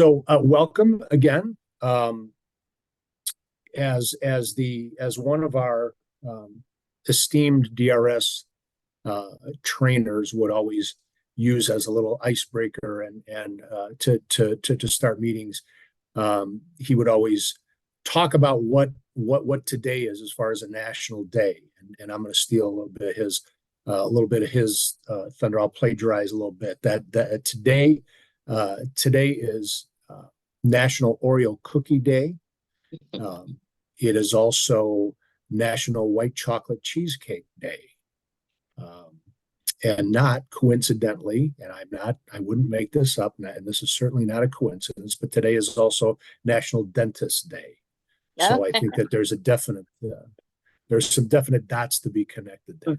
Welcome again. As one of our esteemed DRS trainers would always use as a little icebreaker and to start meetings, he would always talk about what today is as far as a national day, and I'm going to steal a little bit of his thunder. I'll plagiarize a little bit. That today is National Oreo Cookie Day. It is also National White Chocolate Cheesecake Day. And not coincidentally, and I wouldn't make this up, and this is certainly not a coincidence, but today is also National Dentist Day. So I think that there's some definite dots to be connected there.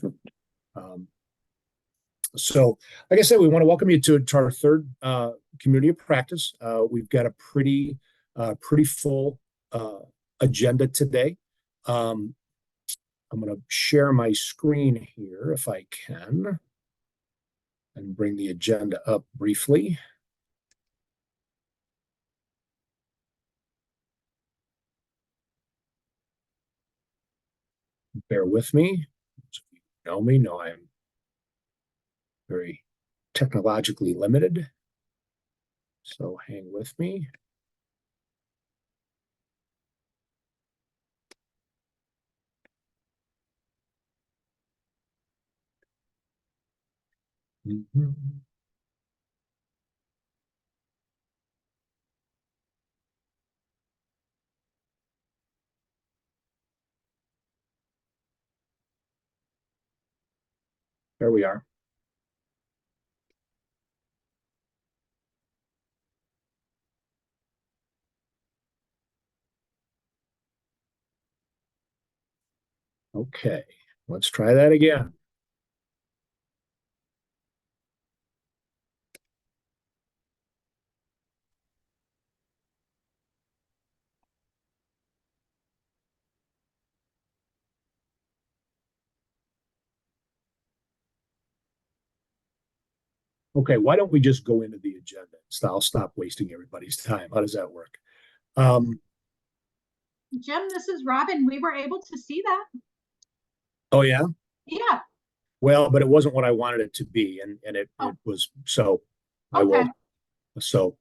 So, like I said, we want to welcome you to our third community of practice. We've got a pretty full agenda today. I'm going to share my screen here if I can, and bring the agenda up briefly. Bear with me. Those of you who know me know I am very technologically limited, so hang with me. There we are. Okay, let's try that again. Okay, why don't we just go into the agenda? So I'll stop wasting everybody's time. How does that work? Jim, this is Robin. We were able to see that. Oh, yeah? Yeah. Well, but it wasn't what I wanted it to be, and it was, so I will. So,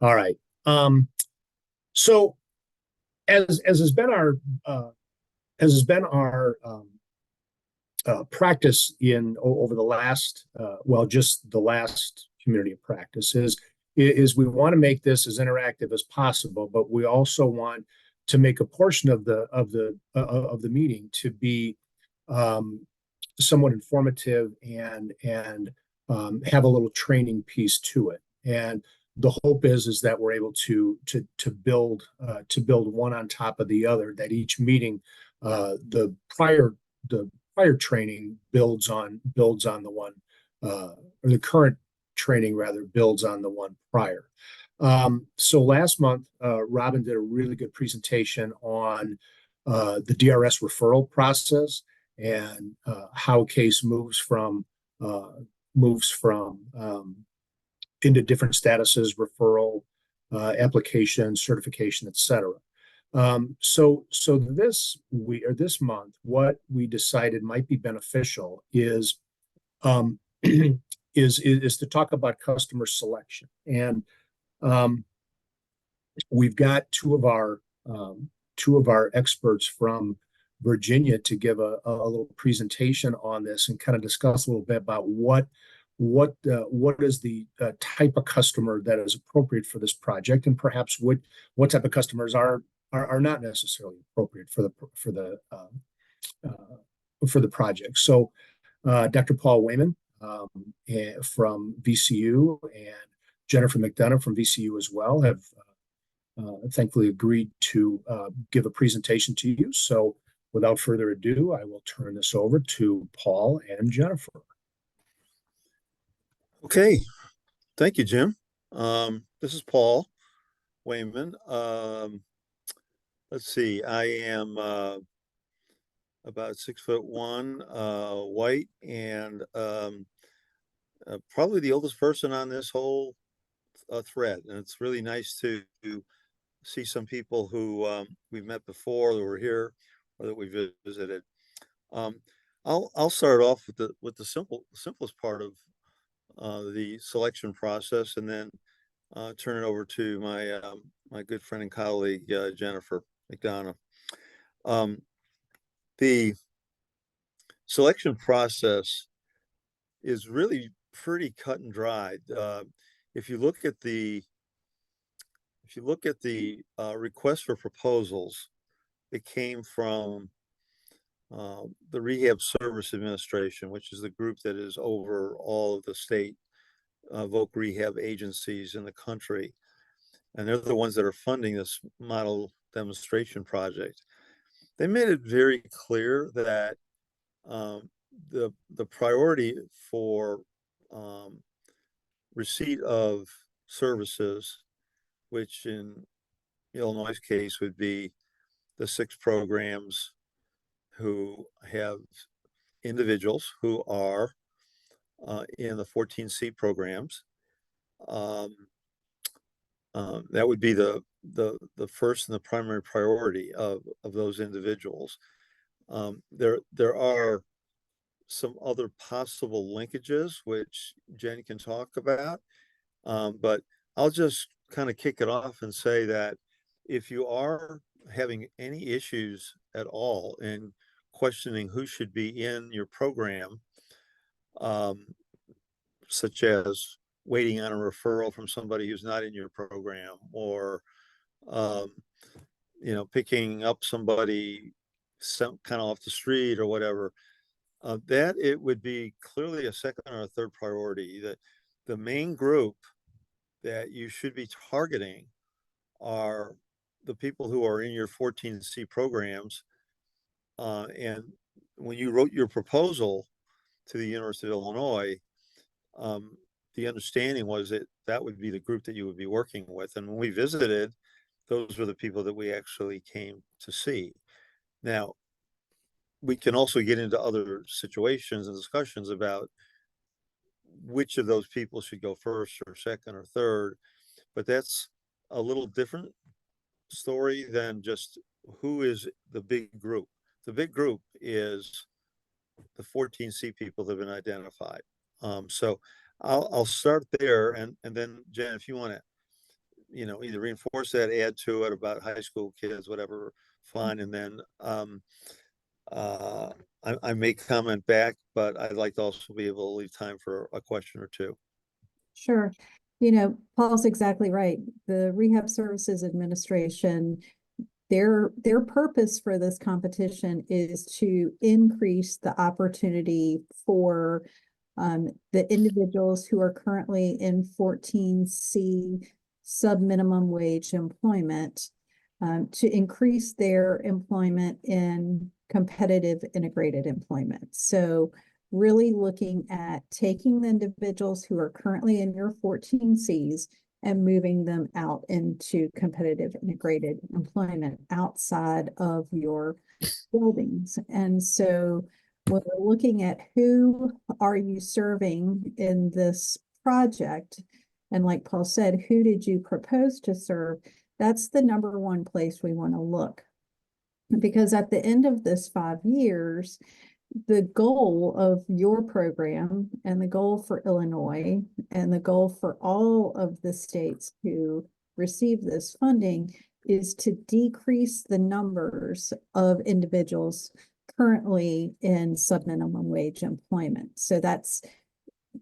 all right. So as has been our practice over the last just the last community of practice is we want to make this as interactive as possible, but we also want to make a portion of the meeting to be somewhat informative and have a little training piece to it. And the hope is that we're able to build one on top of the other. That each meeting, the prior training builds on the one, or the current training rather builds on the one prior. So last month, Robin did a really good presentation on the DRS referral process and how a case moves from into different statuses, referral, application, certification, etc. So this month, what we decided might be beneficial is to talk about customer selection. And we've got two of our experts from Virginia to give a little presentation on this and kind of discuss a little bit about what is the type of customer that is appropriate for this project, and perhaps what type of customers are not necessarily appropriate for the project. So Dr. Paul Wayman from VCU and Jennifer McDonough from VCU as well have thankfully agreed to give a presentation to you. So without further ado, I will turn this over to Paul and Jennifer. Okay, thank you, Jim. This is Paul Wayman. Let's see, I am about 6'1", white, and probably the oldest person on this whole thread, and it's really nice to see some people who we've met before that were here or that we visited. I'll start off with the simplest part of the selection process, and then turn it over to my good friend and colleague Jennifer McDonough. The selection process is really pretty cut and dried. If you look at the request for proposals, it came from the Rehab Service Administration, which is the group that is over all of the state voc rehab agencies in the country. And they're the ones that are funding this model demonstration project. They made it very clear that the priority for receipt of services, which in Illinois' case would be the 6 programs who have individuals who are in the 14C programs. That would be the first and the primary priority of those individuals. There are some other possible linkages, which Jen can talk about, but I'll just kind of kick it off and say that if you are having any issues at all in questioning who should be in your program, such as waiting on a referral from somebody who's not in your program, or picking up somebody kind of off the street or whatever, that it would be clearly a second or a third priority. That the main group that you should be targeting are the people who are in your 14C programs. And when you wrote your proposal to the University of Illinois, the understanding was that would be the group that you would be working with. And when we visited, those were the people that we actually came to see. Now, we can also get into other situations and discussions about which of those people should go first or second or third, but that's a little different story than just who is the big group. The big group is the 14C people that have been identified. So I'll start there, and then Jen, if you want to, either reinforce that, add to it about high school kids, whatever, fine. And then I may comment back, but I'd like to also be able to leave time for a question or two. Sure. Paul's exactly right. The Rehab Services Administration, their purpose for this competition is to increase the opportunity for the individuals who are currently in 14C sub-minimum wage employment to increase their employment in competitive integrated employment. So really looking at taking the individuals who are currently in your 14Cs and moving them out into competitive integrated employment outside of your buildings. And so when we're looking at who are you serving in this project, and like Paul said, who did you propose to serve? That's the number one place we want to look. Because at the end of this 5 years, the goal of your program and the goal for Illinois and the goal for all of the states who receive this funding is to decrease the numbers of individuals currently in sub-minimum wage employment. So that's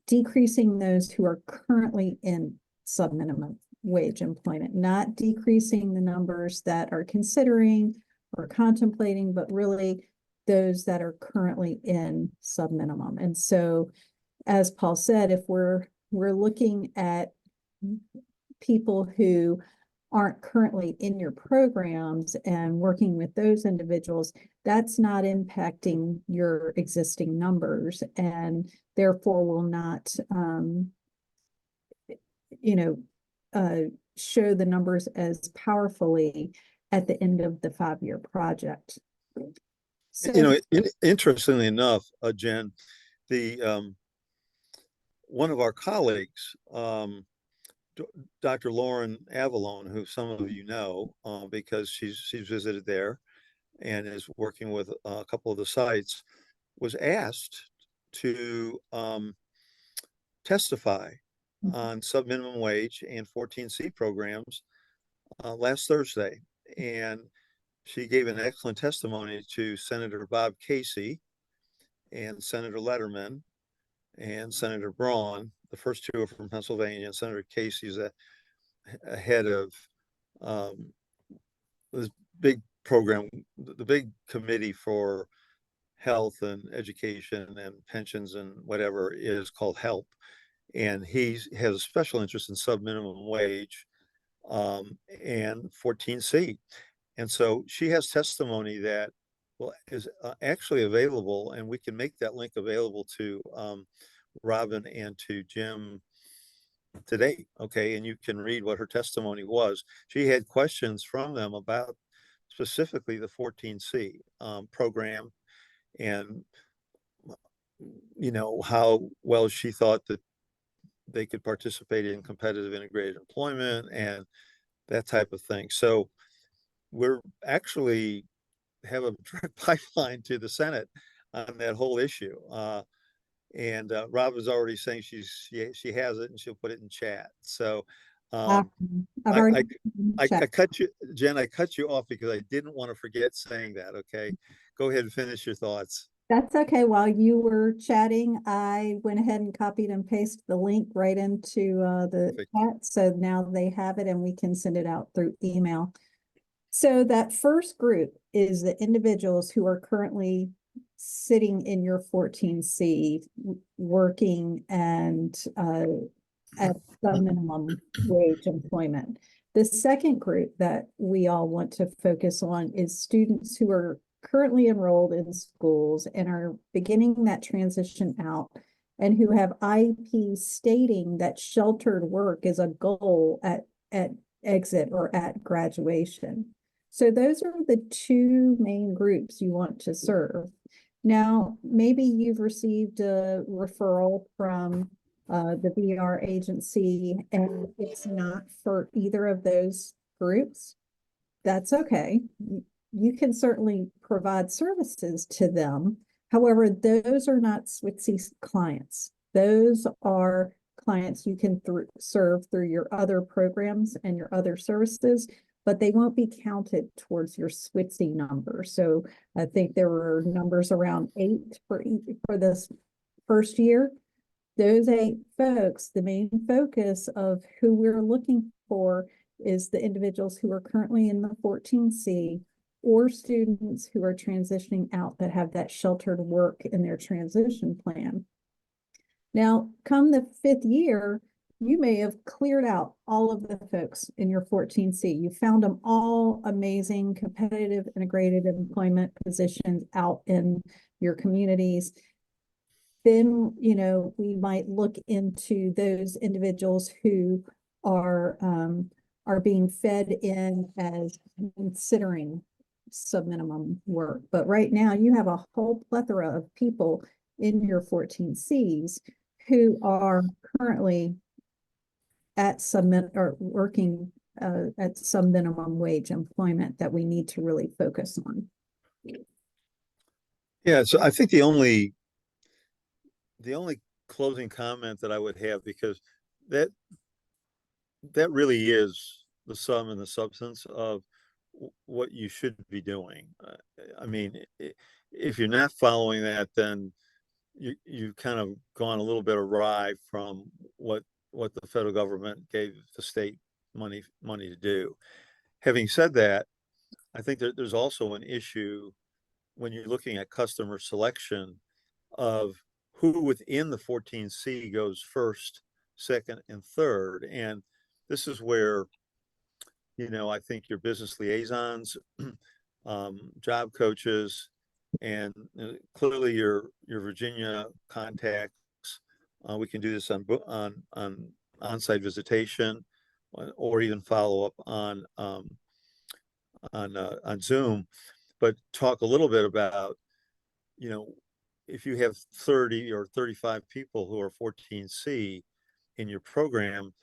decreasing those who are currently in sub-minimum wage employment, not decreasing the numbers that are considering or contemplating, but really those that are currently in sub-minimum. And so, as Paul said, if we're looking at people who aren't currently in your programs and working with those individuals, that's not impacting your existing numbers, and therefore will not, show the numbers as powerfully at the end of the 5-year project. So, Interestingly enough, Jen, the one of our colleagues Dr. Lauren Avalone, who some of you know, because she's visited there and is working with a couple of the sites, was asked to testify on sub-minimum wage and 14C programs last Thursday. And she gave an excellent testimony to Senator Bob Casey and Senator Letterman and Senator Braun. The first two are from Pennsylvania, and Senator Casey is a head of this big program, the big committee for health and education and pensions and whatever is called HELP. And he has a special interest in sub-minimum wage and 14C. And so she has testimony that is actually available, and we can make that link available to Robin and to Jim today. Okay. And you can read what her testimony was. She had questions from them about specifically the 14C program, and, you know, how well she thought that they could participate in competitive integrated employment and that type of thing. So we're actually have a direct pipeline to the Senate on that whole issue. And Rob is already saying she has it and she'll put it in chat. So I've I already cut you, Jen, I cut you off because I didn't want to forget saying that. Okay, go ahead and finish your thoughts. That's okay. While you were chatting, I went ahead and copied and pasted the link right into the Perfect. chat. So now they have it and we can send it out through email. So that first group is the individuals who are currently sitting in your 14C working and at the minimum wage employment. The second group that we all want to focus on is students who are currently enrolled in schools and are beginning that transition out, and who have IEP stating that sheltered work is a goal at exit or at graduation. So those are the two main groups you want to serve. Now, maybe you've received a referral from the VR agency and it's not for either of those groups. That's okay. You can certainly provide services to them. However, those are not SWTC clients. Those are clients you can serve through your other programs and your other services, but they won't be counted towards your SWTC number. So I think there were numbers around 8 for this first year. Those 8 folks, the main focus of who we're looking for is the individuals who are currently in the 14C or students who are transitioning out that have that sheltered work in their transition plan. Now, come the 5th year, you may have cleared out all of the folks in your 14C. You found them all amazing, competitive, integrated employment positions out in your communities. Then, you know, we might look into those individuals who are being fed in as considering sub-minimum work. But right now you have a whole plethora of people in your 14Cs who are currently at working at some minimum wage employment that we need to really focus on. Yeah, so I think the only closing comment that I would have, because that really is the sum and the substance of what you should be doing. I mean, if you're not following that, then you've kind of gone a little bit awry from what the federal government gave the state money to do. Having said that, I think that there's also an issue when you're looking at customer selection of who within the 14C goes first, second, and third. And this is where, you know, I think your business liaisons, job coaches, and clearly your Virginia contacts. We can do this on on-site visitation, or even follow up on Zoom. But talk a little bit about, you know, if you have 30 or 35 people who are 14C in your program,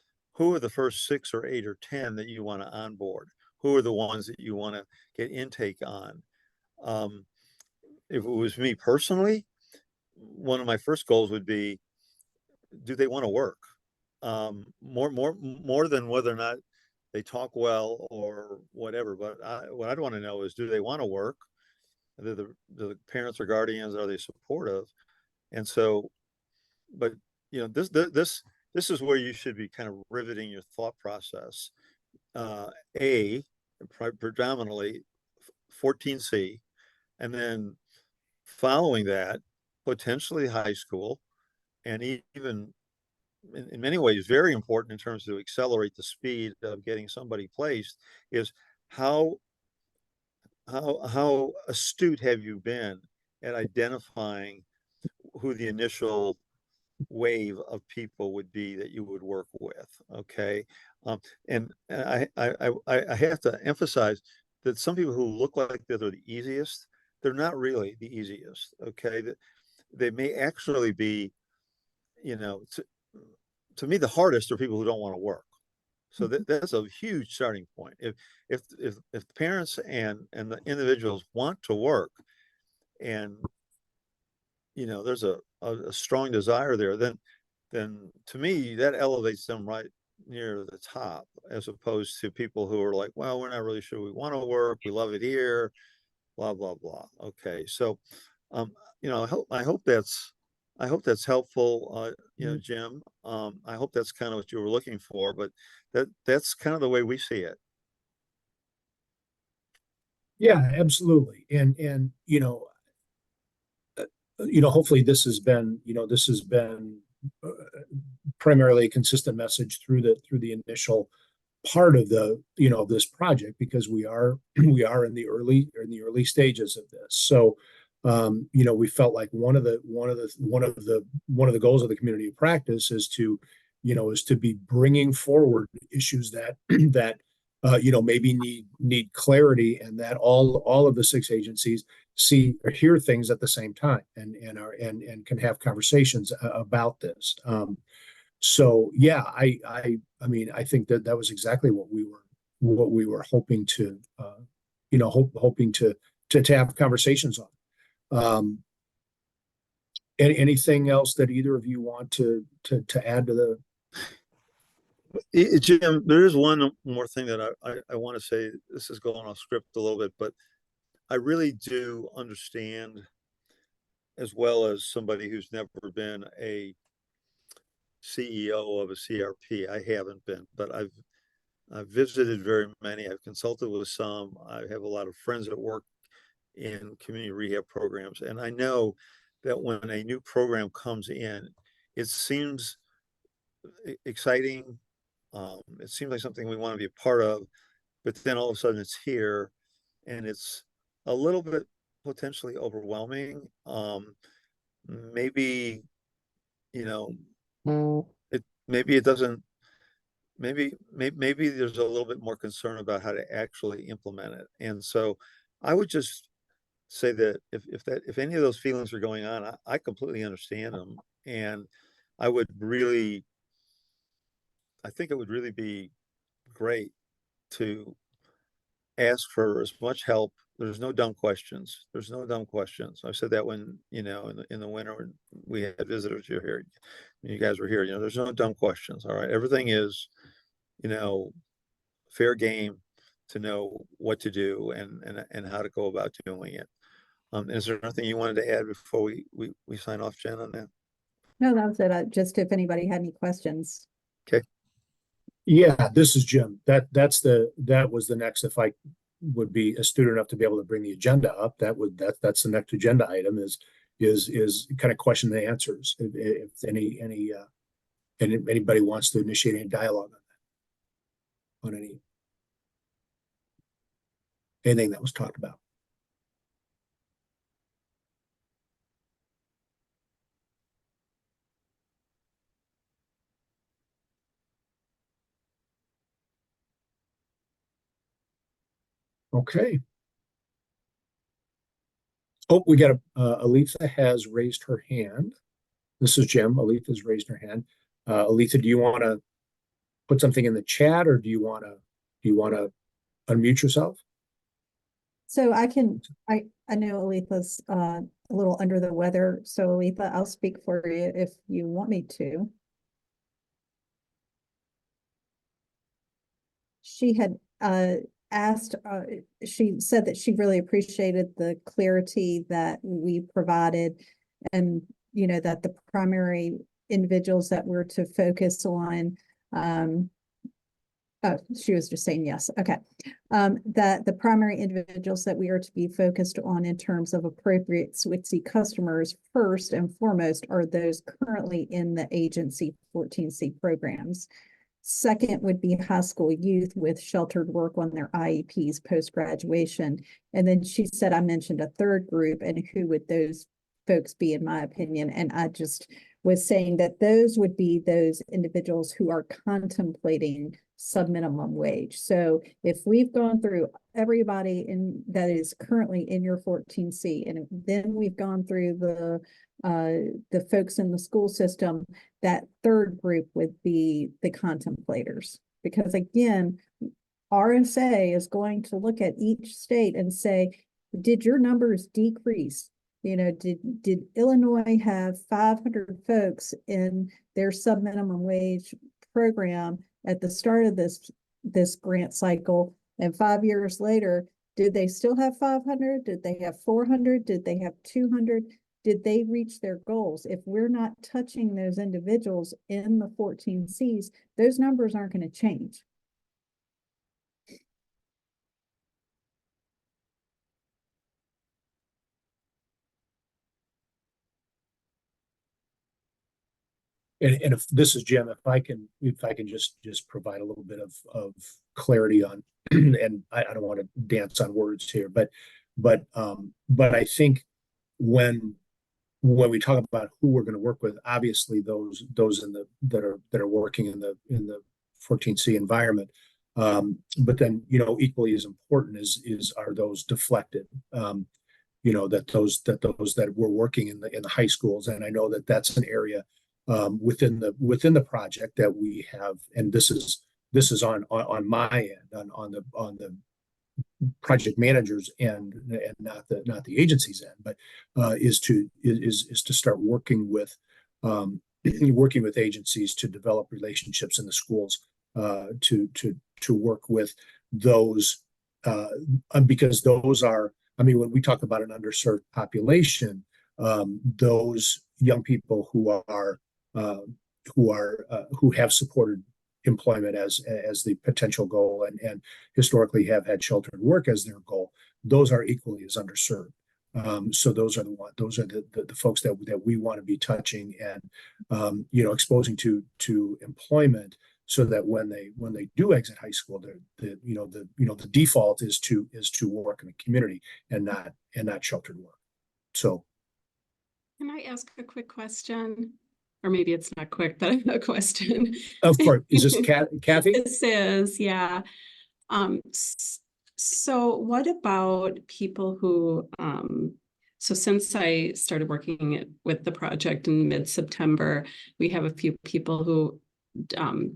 who are the first 6 or 8 or 10 that you want to onboard? Who are the ones that you want to get intake on? If it was me personally, one of my first goals would be, do they want to work? More than whether or not they talk well or whatever. But what I'd want to know is, do they want to work? The parents or guardians, are they supportive? And so, but this is where you should be kind of riveting your thought process. Predominantly 14C, and then following that, potentially high school, and even in many ways very important in terms of accelerate the speed of getting somebody placed, is how astute have you been at identifying who the initial wave of people would be that you would work with. Okay. And I have to emphasize that some people who look like they're the easiest, they're not really the easiest. Okay. They may actually be, to me, the hardest are people who don't want to work. So that's a huge starting point. If parents and the individuals want to work, and there's a strong desire there, then to me that elevates them right near the top, as opposed to people who are like, well, we're not really sure we want to work, we love it here, blah blah blah. Okay, so I hope that's helpful, Jim. I hope that's kind of what you were looking for, but that's kind of the way we see it. Yeah, absolutely. And hopefully this has been uh, primarily a consistent message through the initial part of this project, because we are in the early stages of this. So we felt like one of the goals of the community of practice is to be bringing forward issues that maybe need clarity, and that all of the 6 agencies see or hear things at the same time, and can have conversations about this. So yeah, I mean, I think that was exactly what we were hoping to hoping to have conversations on. Anything else that either of you want to add to the? Jim, there is one more thing that I want to say. This is going off script a little bit, but I really do understand, as well as somebody who's never been a CEO of a CRP. I haven't been, but I've visited very many. I've consulted with some. I have a lot of friends that work in community rehab programs, and I know that when a new program comes in, it seems exciting. It seems like something we want to be a part of, but then all of a sudden it's here, and it's a little bit potentially overwhelming. Maybe, maybe it doesn't, maybe there's a little bit more concern about how to actually implement it. And so I would just say that if any of those feelings are going on, I completely understand them. And I think it would really be great to ask for as much help. There's no dumb questions. There's no dumb questions. I said that when, in the winter, when we had visitors here, you guys were here, there's no dumb questions. All right. Everything is, fair game to know what to do and how to go about doing it. Is there anything you wanted to add before we sign off, Jen, on that? No, that was it. Just if anybody had any questions. Okay. Yeah, this is Jim. That was the next. If I would be astute enough to be able to bring the agenda up, that's the next agenda item is kind of question and answers. If anybody wants to initiate any dialogue on anything that was talked about. Okay. Oh, we got Aletha has raised her hand. This is Jim. Aletha has raised her hand. Aletha, do you want to put something in the chat, or do you want to unmute yourself? So I know Aletha's a little under the weather, so Aletha, I'll speak for you if you want me to. She had asked, she said that she really appreciated the clarity that we provided, and that the primary individuals that we're to focus on, oh, she was just saying yes. Okay. That the primary individuals that we are to be focused on in terms of appropriate SWITC customers, first and foremost, are those currently in the agency 14C programs. Second would be high school youth with sheltered work on their IEPs post-graduation. And then she said, I mentioned a third group, and who would those folks be, in my opinion? And I just was saying that those would be those individuals who are contemplating sub-minimum wage. So if we've gone through everybody that is currently in your 14C, and then we've gone through the folks in the school system, that third group would be the contemplators. Because again, RSA is going to look at each state and say, did your numbers decrease? Did Illinois have 500 folks in their sub-minimum wage program at the start of this grant cycle, and 5 years later, did they still have 500? Did they have 400? Did they have 200? Did they reach their goals? If we're not touching those individuals in the 14Cs, those numbers aren't going to change. And if this is Jim, if I can just provide a little bit of clarity on, and I don't want to dance on words here, but I think when we talk about who we're going to work with, obviously those that are working in the 14C environment, but then equally as important are those deflected, that those that we're working in the high schools, and I know that that's an area within the project that we have, and this is on my end, on the project managers end, and not the agency's end, but is to start working with agencies to develop relationships in the schools, to work with those, because those are, I mean, when we talk about an underserved population, those young people who have supported employment as the potential goal, and historically have had sheltered work as their goal, those are equally as underserved. So those are the folks that we want to be touching and exposing to employment, so that when they do exit high school, the default is to work in the community and not sheltered work. So, can I ask a quick question? Or maybe it's not quick, but I have a question. Of course. Is this Kathy? This is, yeah. So what about people who, so since I started working with the project in mid-September, we have a few people who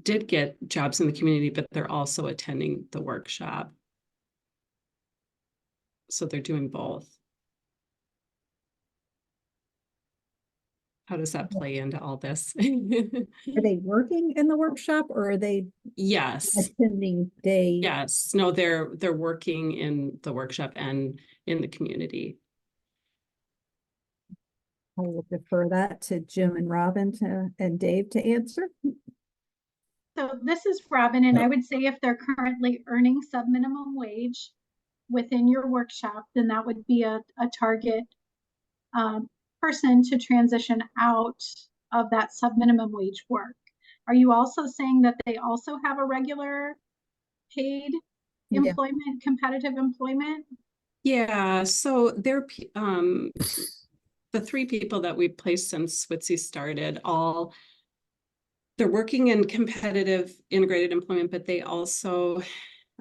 did get jobs in the community, but they're also attending the workshop. So they're doing both. How does that play into all this? Are they working in the workshop, or are they Yes. attending day? Yes. No, they're working in the workshop and in the community. I will defer that to Jim and Robin and Dave to answer. So this is Robin, and I would say if they're currently earning sub-minimum wage within your workshop, then that would be a target person to transition out of that sub-minimum wage work. Are you also saying that they also have a regular paid employment, competitive employment? Yeah, so they're the three people that we've placed since SWITC started, they're working in competitive integrated employment, but they also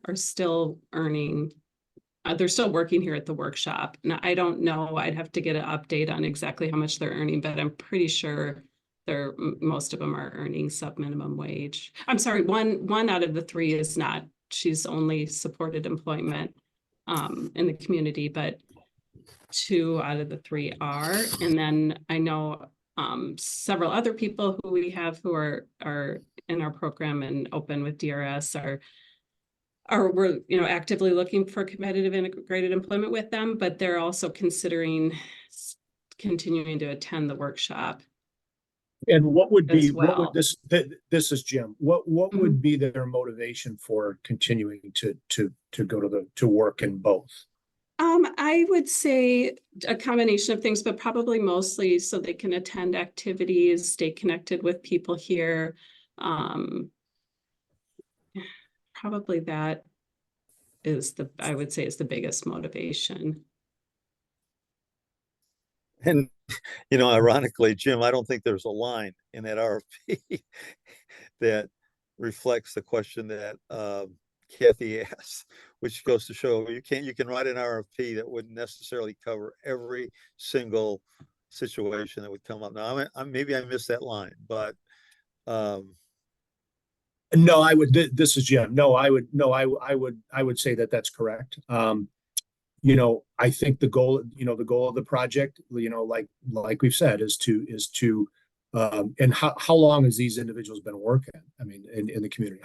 are still earning, they're still working here at the workshop. Now, I don't know, I'd have to get an update on exactly how much they're earning, but I'm pretty sure most of them are earning sub-minimum wage. I'm sorry, one out of the three is not. She's only supported employment in the community, but 2 out of the 3 are. And then I know several other people who we have who are in our program and open with DRS we're actively looking for competitive integrated employment with them, but they're also considering continuing to attend the workshop. And what would As be, what would well. this is Jim, what Mhm. would be their motivation for continuing to go to work in both? I would say a combination of things, but probably mostly so they can attend activities, stay connected with people here. Probably that is I would say is the biggest motivation. And, ironically, Jim, I don't think there's a line in that RFP that reflects the question that Kathy asked, which goes to show you can write an RFP that wouldn't necessarily cover every single situation that would come up. Now, maybe I missed that line, but No, this is Jim. No, I would say that that's correct. I think the goal of the project, like we've said, is to and how long has these individuals been working? I mean, in the community,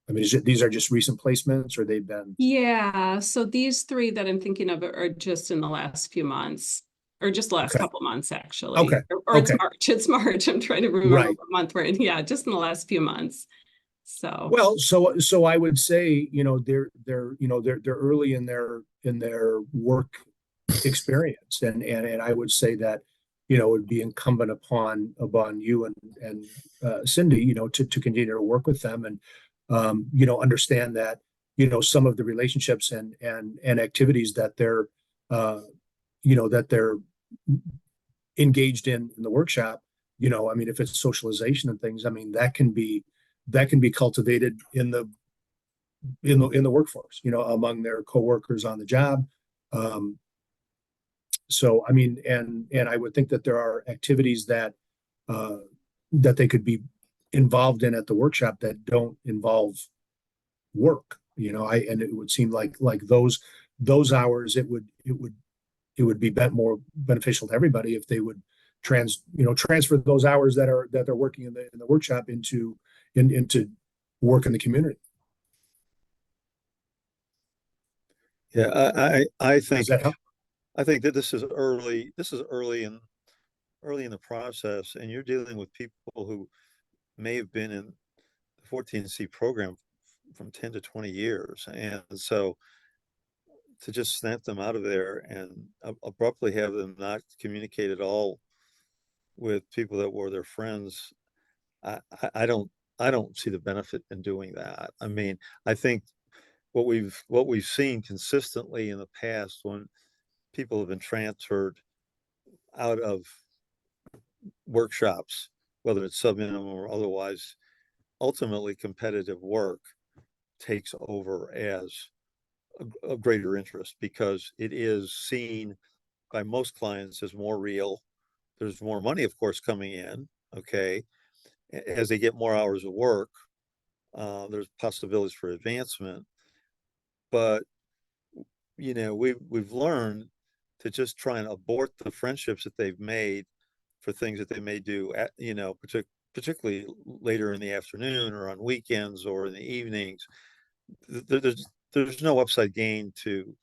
these are just recent placements, or they've been? Yeah, so these 3 that I'm thinking of are just in the last few months, or just the last Okay. couple months, actually. Okay. Or it's Okay. March. It's March. I'm trying to remember Right. what month we're in. Yeah, just in the last few months. So Well, so I would say, they're early in their work experience, and I would say that, it would be incumbent upon you and Cindy, to continue to work with them and understand that, some of the relationships and activities that they're that they're engaged in the workshop, I mean, if it's socialization and things, I mean, that can be cultivated in the workforce, among their coworkers on the job. So I mean, and I would think that there are activities that they could be involved in at the workshop that don't involve work. And it would seem like those hours, it would be more beneficial to everybody if they would transfer those hours that they're working in the workshop into work in the community. yeah, I Does think that help? I think that this is early in the process, and you're dealing with people who may have been in the 14C program from 10 to 20 years. And so to just snap them out of there and abruptly have them not communicate at all with people that were their friends, I don't see the benefit in doing that. I mean, I think what we've seen consistently in the past when people have been transferred out of workshops, whether it's sub-minimum or otherwise, ultimately competitive work takes over as a greater interest because it is seen by most clients as more real. There's more money, of course, coming in. Okay. As they get more hours of work, there's possibilities for advancement. But, we've learned to just try and abort the friendships that they've made for things that they may do at, particularly later in the afternoon or on weekends or in the evenings. There's no upside gain to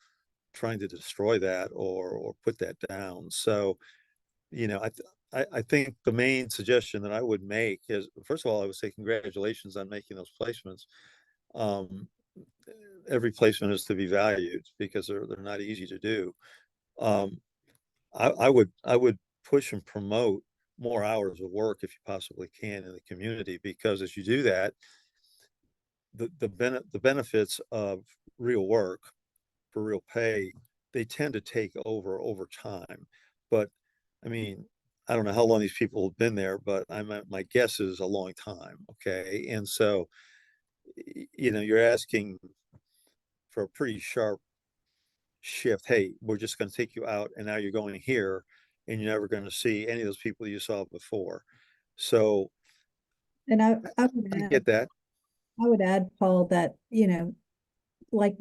trying to destroy that or put that down. So, I think the main suggestion that I would make is, first of all, I would say congratulations on making those placements. Every placement is to be valued because they're not easy to do. I would push and promote more hours of work if you possibly can in the community, because as you do that, the benefits of real work for real pay, they tend to take over time. But I mean, I don't know how long these people have been there, but my guess is a long time. Okay. And so, you're asking for a pretty sharp shift. Hey, we're just going to take you out and now you're going here. and you're never going to see any of those people you saw before. So And I I would get that. add, Paul, that, you know, like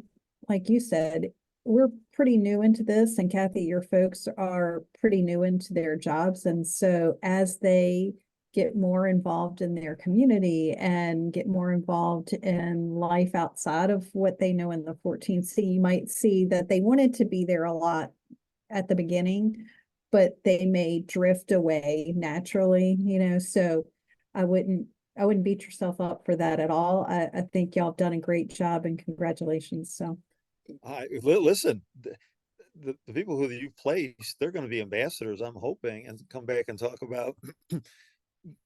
you said, we're pretty new into this, and Kathy, your folks are pretty new into their jobs. And so as they get more involved in their community and get more involved in life outside of what they know in the 14C, you might see that they wanted to be there a lot at the beginning, but they may drift away naturally, you know, so I wouldn't beat yourself up for that at all. I think y'all have done a great job, and congratulations. So Listen, the people who you place, they're going to be ambassadors, I'm hoping, and come back and talk about,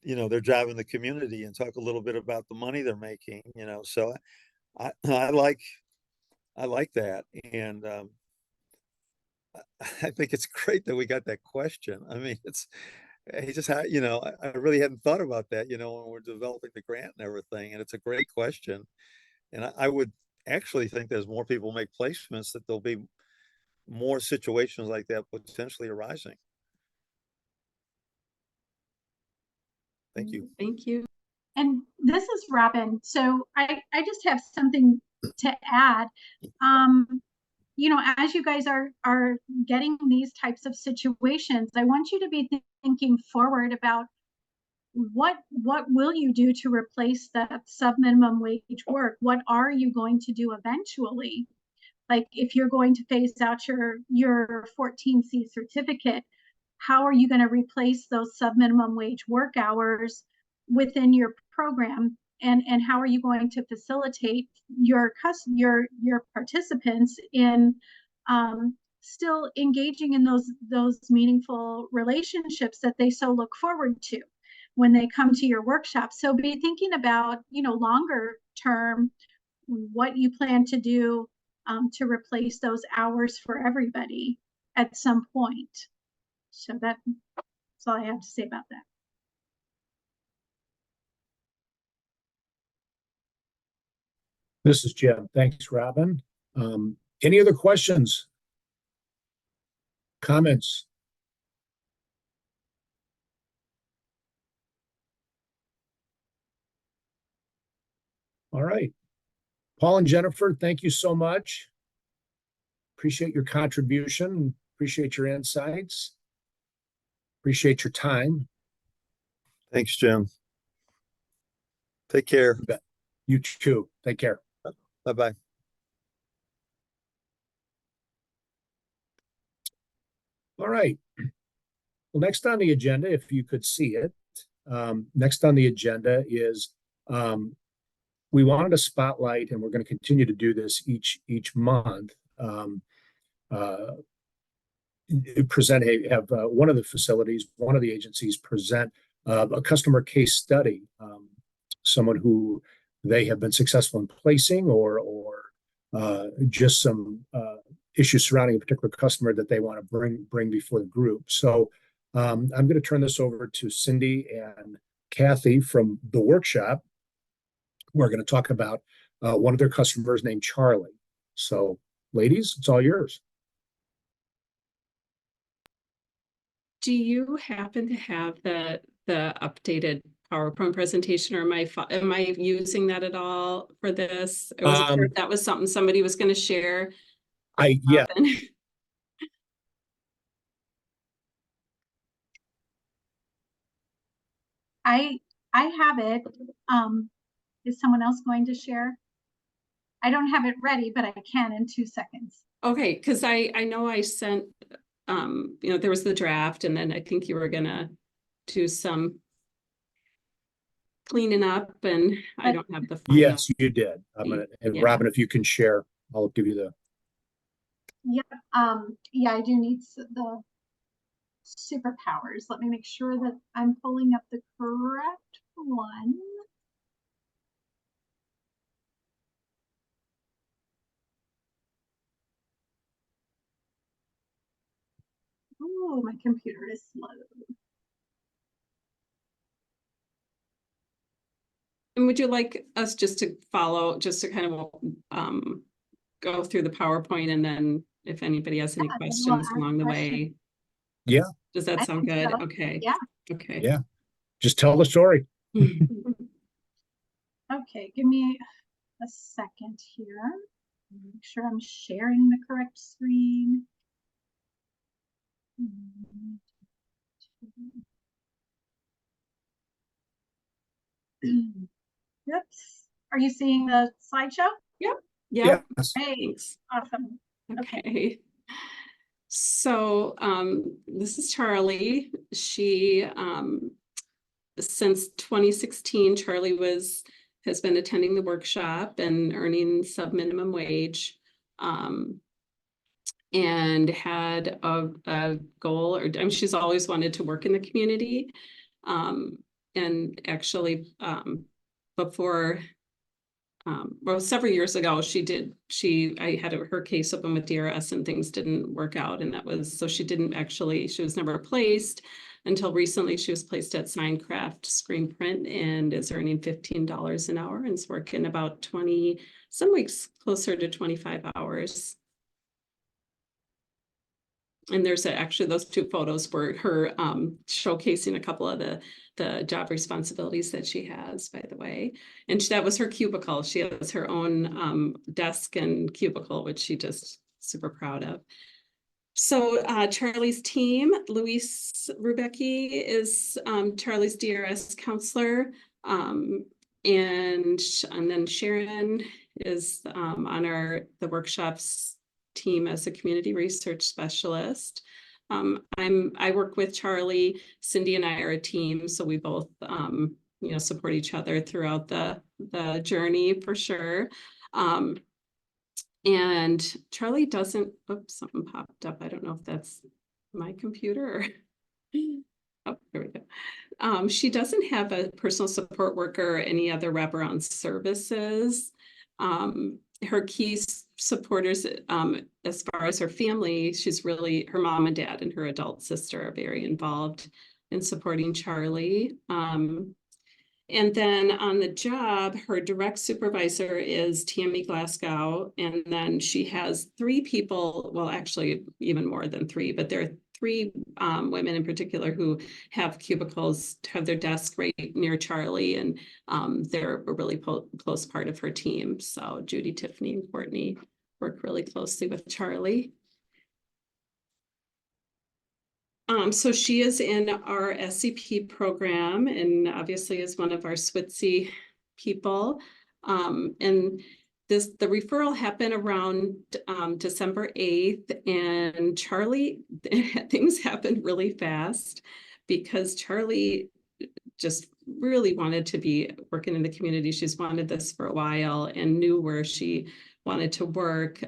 you know, their job in the community and talk a little bit about the money they're making, you know. So I like that. And I think it's great that we got that question. I mean, he just had, you know, I really hadn't thought about that, you know, when we're developing the grant and everything. And it's a great question. And I would actually think there's more people make placements, that there'll be more situations like that potentially arising. Thank you. Thank you. And this is Robin. So I just have something to add. You know, as you guys are getting these types of situations, I want you to be thinking forward about what will you do to replace that sub-minimum wage work? What are you going to do eventually? Like if you're going to phase out your 14C certificate, how are you going to replace those sub-minimum wage work hours within your program? And how are you going to facilitate your participants in still engaging in those meaningful relationships that they so look forward to when they come to your workshop? So be thinking about, you know, longer term, what you plan to do to replace those hours for everybody at some point. So that's all I have to say about that. This is Jim. Thanks, Robin. Any other questions? Comments? All right. Paul and Jennifer, thank you so much. Appreciate your contribution. Appreciate your insights. Appreciate your time. Thanks, Jim. Take care. You too. Take care. Bye-bye. All right. Well, next on the agenda, if you could see it, next on the agenda is we wanted to spotlight, and we're going to continue to do this each month. Have one of the facilities, one of the agencies present a customer case study, someone who they have been successful in placing, or just some issues surrounding a particular customer that they want to bring before the group. So I'm going to turn this over to Cindy and Kathy from the workshop. We're going to talk about one of their customers named Charlie. So ladies, it's all yours. Do you happen to have the updated PowerPoint presentation, or am I using that at all for this? Or was it, that was something somebody was going to share? Yeah. I have it. Is someone else going to share? I don't have it ready, but I can in 2 seconds. Okay, because I know I sent, you know, there was the draft, and then I think you were gonna do some cleaning up, and I don't have the final. Yes, you did. And Robin, if you can share, I'll give you the. Yeah. Yeah, I do need the superpowers. Let me make sure that I'm pulling up the correct one. Oh, my computer is slow. And would you like us just to follow, just to kind of go through the PowerPoint, and then if anybody has any questions along the way? Yeah. Does that I sound think good? so. Okay. Yeah. Okay. Yeah. Just tell the story. Okay, give me a second here. Make sure I'm sharing the correct screen. Oops. Are you seeing the slideshow? Yep. Yep. Yes. Hey, Thanks. awesome. Okay. So this is Charlie. She since 2016, Charlie has been attending the workshop and earning sub-minimum wage. And had a goal, or I mean, she's always wanted to work in the community. And actually, before, well, several years ago, I had her case open with DRS and things didn't work out. And so she was never placed until recently. She was placed at Signcraft Screen Print and is earning $15 an hour and is working about 20, some weeks closer to 25 hours. And there's actually those two photos were her showcasing a couple of the job responsibilities that she has, by the way. And that was her cubicle. She has her own desk and cubicle, which she just super proud of. So Charlie's team, Luis Rubecki is Charlie's DRS counselor. And then Sharon is on the workshops team as a community research specialist. I work with Charlie. Cindy and I are a team, so we both support each other throughout the journey for sure. And Charlie doesn't, oops, something popped up. I don't know if that's my computer or oh, there we go. She doesn't have a personal support worker or any other wraparound services. Her key supporters, as far as her family, her mom and dad and her adult sister are very involved in supporting Charlie. And then on the job, her direct supervisor is Tammy Glasgow. And then she has 3 people, well, actually even more than 3, but there are 3 women in particular who have cubicles, have their desk right near Charlie, and they're a really close part of her team. So Judy, Tiffany, and Courtney work really closely with Charlie. So she is in our SCP program and obviously is one of our SWITC people. And the referral happened around December 8th, and Charlie, things happened really fast because Charlie just really wanted to be working in the community. She's wanted this for a while and knew where she wanted to work.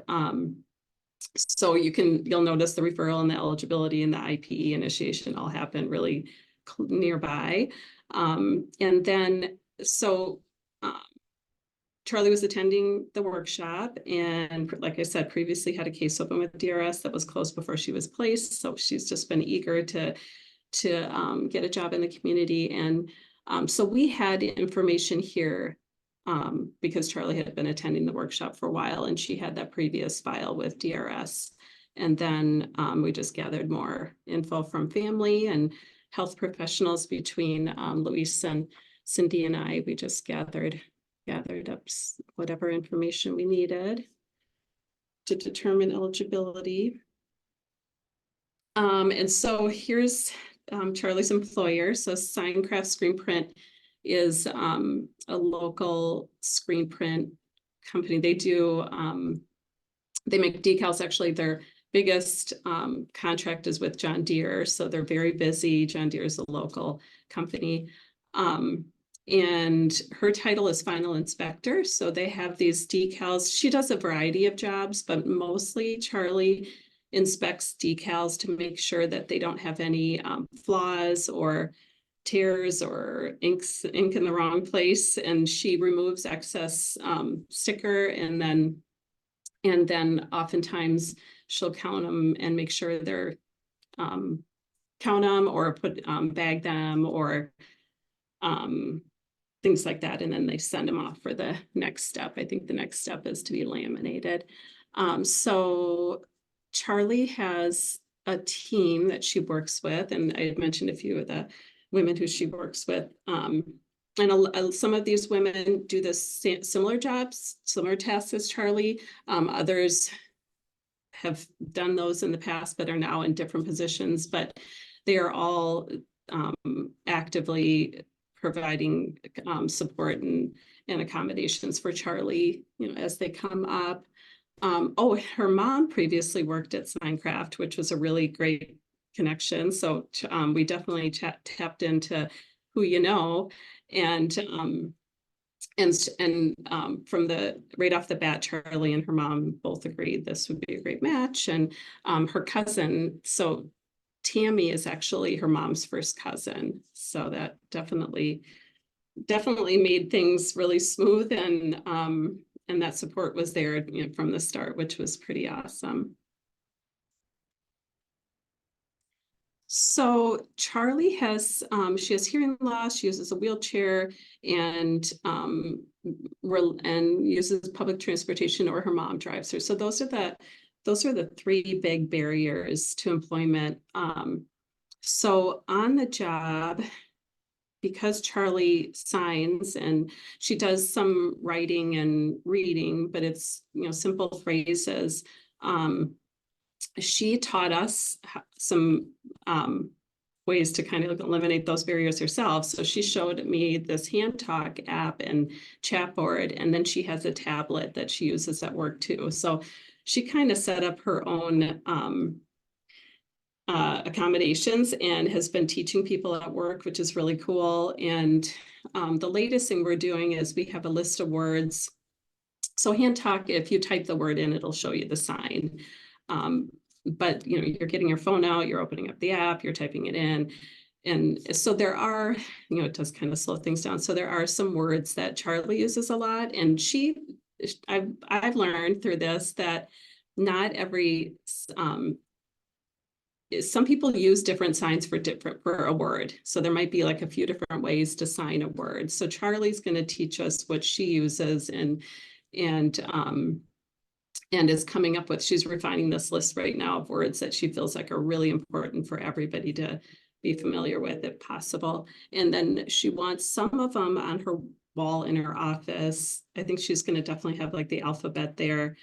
So you'll notice the referral and the eligibility and the IPE initiation all happen really nearby. And then, Charlie was attending the workshop and, like I said, previously had a case open with DRS that was closed before she was placed. So she's just been eager to get a job in the community. And so we had information here because Charlie had been attending the workshop for a while and she had that previous file with DRS. And then we just gathered more info from family and health professionals between Luis and Cindy and I. We just gathered up whatever information we needed to determine eligibility. And so here's Charlie's employer. So Signcraft Screen Print is a local screen print company. They make decals. Actually, their biggest contract is with John Deere. So they're very busy. John Deere is a local company. And her title is final inspector. So they have these decals. She does a variety of jobs, but mostly Charlie inspects decals to make sure that they don't have any flaws or tears or ink in the wrong place. And she removes excess sticker and then oftentimes she'll count them and make sure they're count them or bag them or things like that. And then they send them off for the next step. I think the next step is to be laminated. So Charlie has a team that she works with, and I had mentioned a few of the women who she works with. And some of these women do this similar jobs, similar tasks as Charlie. Others have done those in the past, but are now in different positions. But they are all actively providing support and accommodations for Charlie, as they come up. Oh, her mom previously worked at Signcraft, which was a really great connection. So we definitely tapped into who you know, and from the right off the bat, Charlie and her mom both agreed this would be a great match. And her cousin, so Tammy is actually her mom's first cousin, so that definitely made things really smooth, and that support was there, from the start, which was pretty awesome. So Charlie has, she has hearing loss, she uses a wheelchair, and uses public transportation, or her mom drives her. So those are the three big barriers to employment. So on the job, because Charlie signs and she does some writing and reading, but it's, simple phrases. She taught us some ways to kind of eliminate those barriers herself. So she showed me this Hand Talk app and chat board, and then she has a tablet that she uses at work too. So she kind of set up her own accommodations and has been teaching people at work, which is really cool. And the latest thing we're doing is we have a list of words. So Hand Talk, if you type the word in, it'll show you the sign. But you're getting your phone out, you're opening up the app, you're typing it in. And so there are, it does kind of slow things down. So there are some words that Charlie uses a lot. And I've learned through this that not every, some people use different signs for a word. So there might be like a few different ways to sign a word. So Charlie's going to teach us what she uses, and is coming up with, she's refining this list right now of words that she feels like are really important for everybody to be familiar with if possible. And then she wants some of them on her wall in her office. I think she's going to definitely have like the alphabet there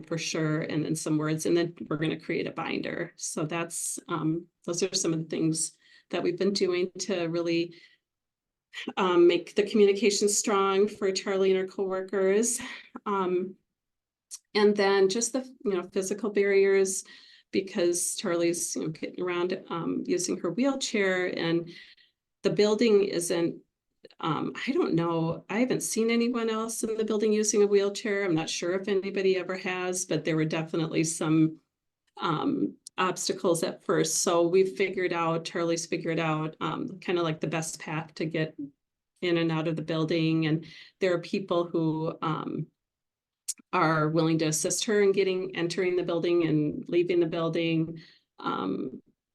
for sure, and then some words, and then we're going to create a binder. So that's those are some of the things that we've been doing to really make the communication strong for Charlie and her coworkers. And then just the physical barriers, because Charlie's getting around using her wheelchair, and the building isn't, I don't know, I haven't seen anyone else in the building using a wheelchair. I'm not sure if anybody ever has, but there were definitely some obstacles at first. So Charlie's figured out kind of like the best path to get in and out of the building. And there are people who are willing to assist her in entering the building and leaving the building.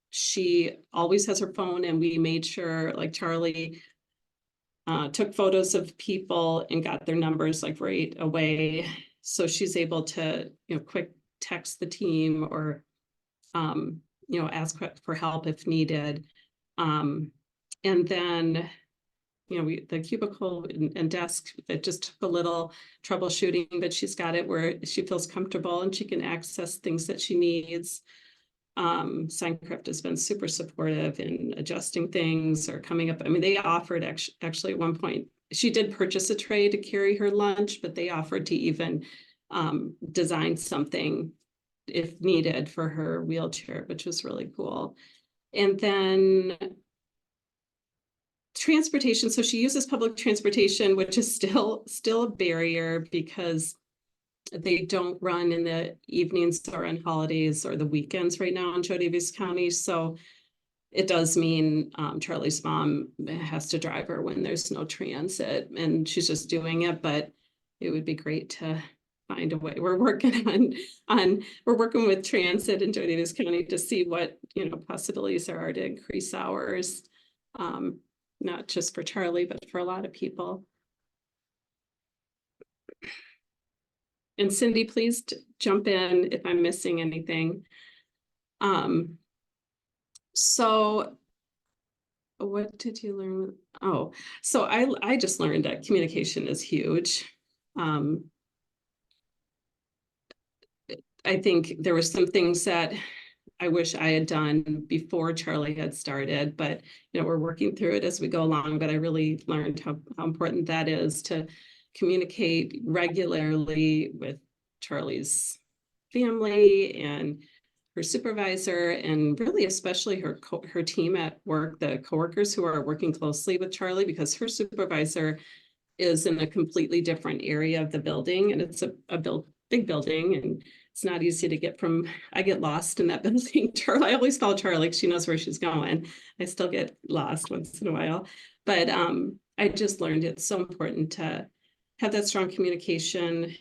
She always has her phone, and we made sure, like, Charlie took photos of people and got their numbers like right away. So she's able to, quick text the team, or, ask for help if needed. And then, the cubicle and desk, that just took a little troubleshooting, but she's got it where she feels comfortable and she can access things that she needs. Signcraft has been super supportive in adjusting things or coming up. I mean, they offered actually at one point, she did purchase a tray to carry her lunch, but they offered to even design something if needed for her wheelchair, which was really cool. And then transportation. So she uses public transportation, which is still a barrier because they don't run in the evenings or on holidays or the weekends right now in Joe Daviess County. So it does mean Charlie's mom has to drive her when there's no transit, and she's just doing it, but it would be great to find a way. We're working we're working with transit in Joe Daviess County to see what, possibilities there are to increase hours. Not just for Charlie, but for a lot of people. And Cindy, please jump in if I'm missing anything. So what did you learn? Oh, so I just learned that communication is huge. I think there were some things that I wish I had done before Charlie had started, but we're working through it as we go along. But I really learned how important that is to communicate regularly with Charlie's family and her supervisor, and really especially her team at work, the coworkers who are working closely with Charlie, because her supervisor is in a completely different area of the building, and it's a big building, and it's not easy to get from. I get lost in that building. Charlie, I always follow Charlie. She knows where she's going. I still get lost once in a while, but I just learned it's so important to have that strong communication.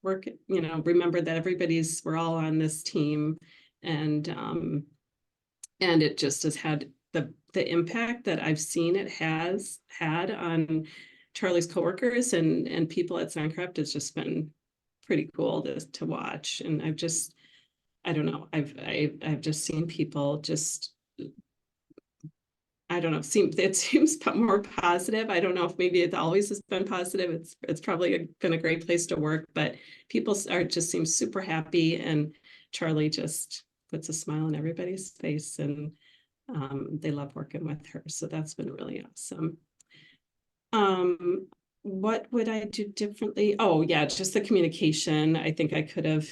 Work, remember that we're all on this team, and it just has had the impact that I've seen it has had on Charlie's coworkers and people at Suncraft. Has just been pretty cool to watch. And I don't know, I've just seen people just, I don't know, it seems more positive. I don't know if maybe it always has been positive. It's probably been a great place to work, but people just seem super happy, and Charlie just puts a smile on everybody's face, and they love working with her. So that's been really awesome. What would I do differently? Oh yeah, just the communication. I think I could have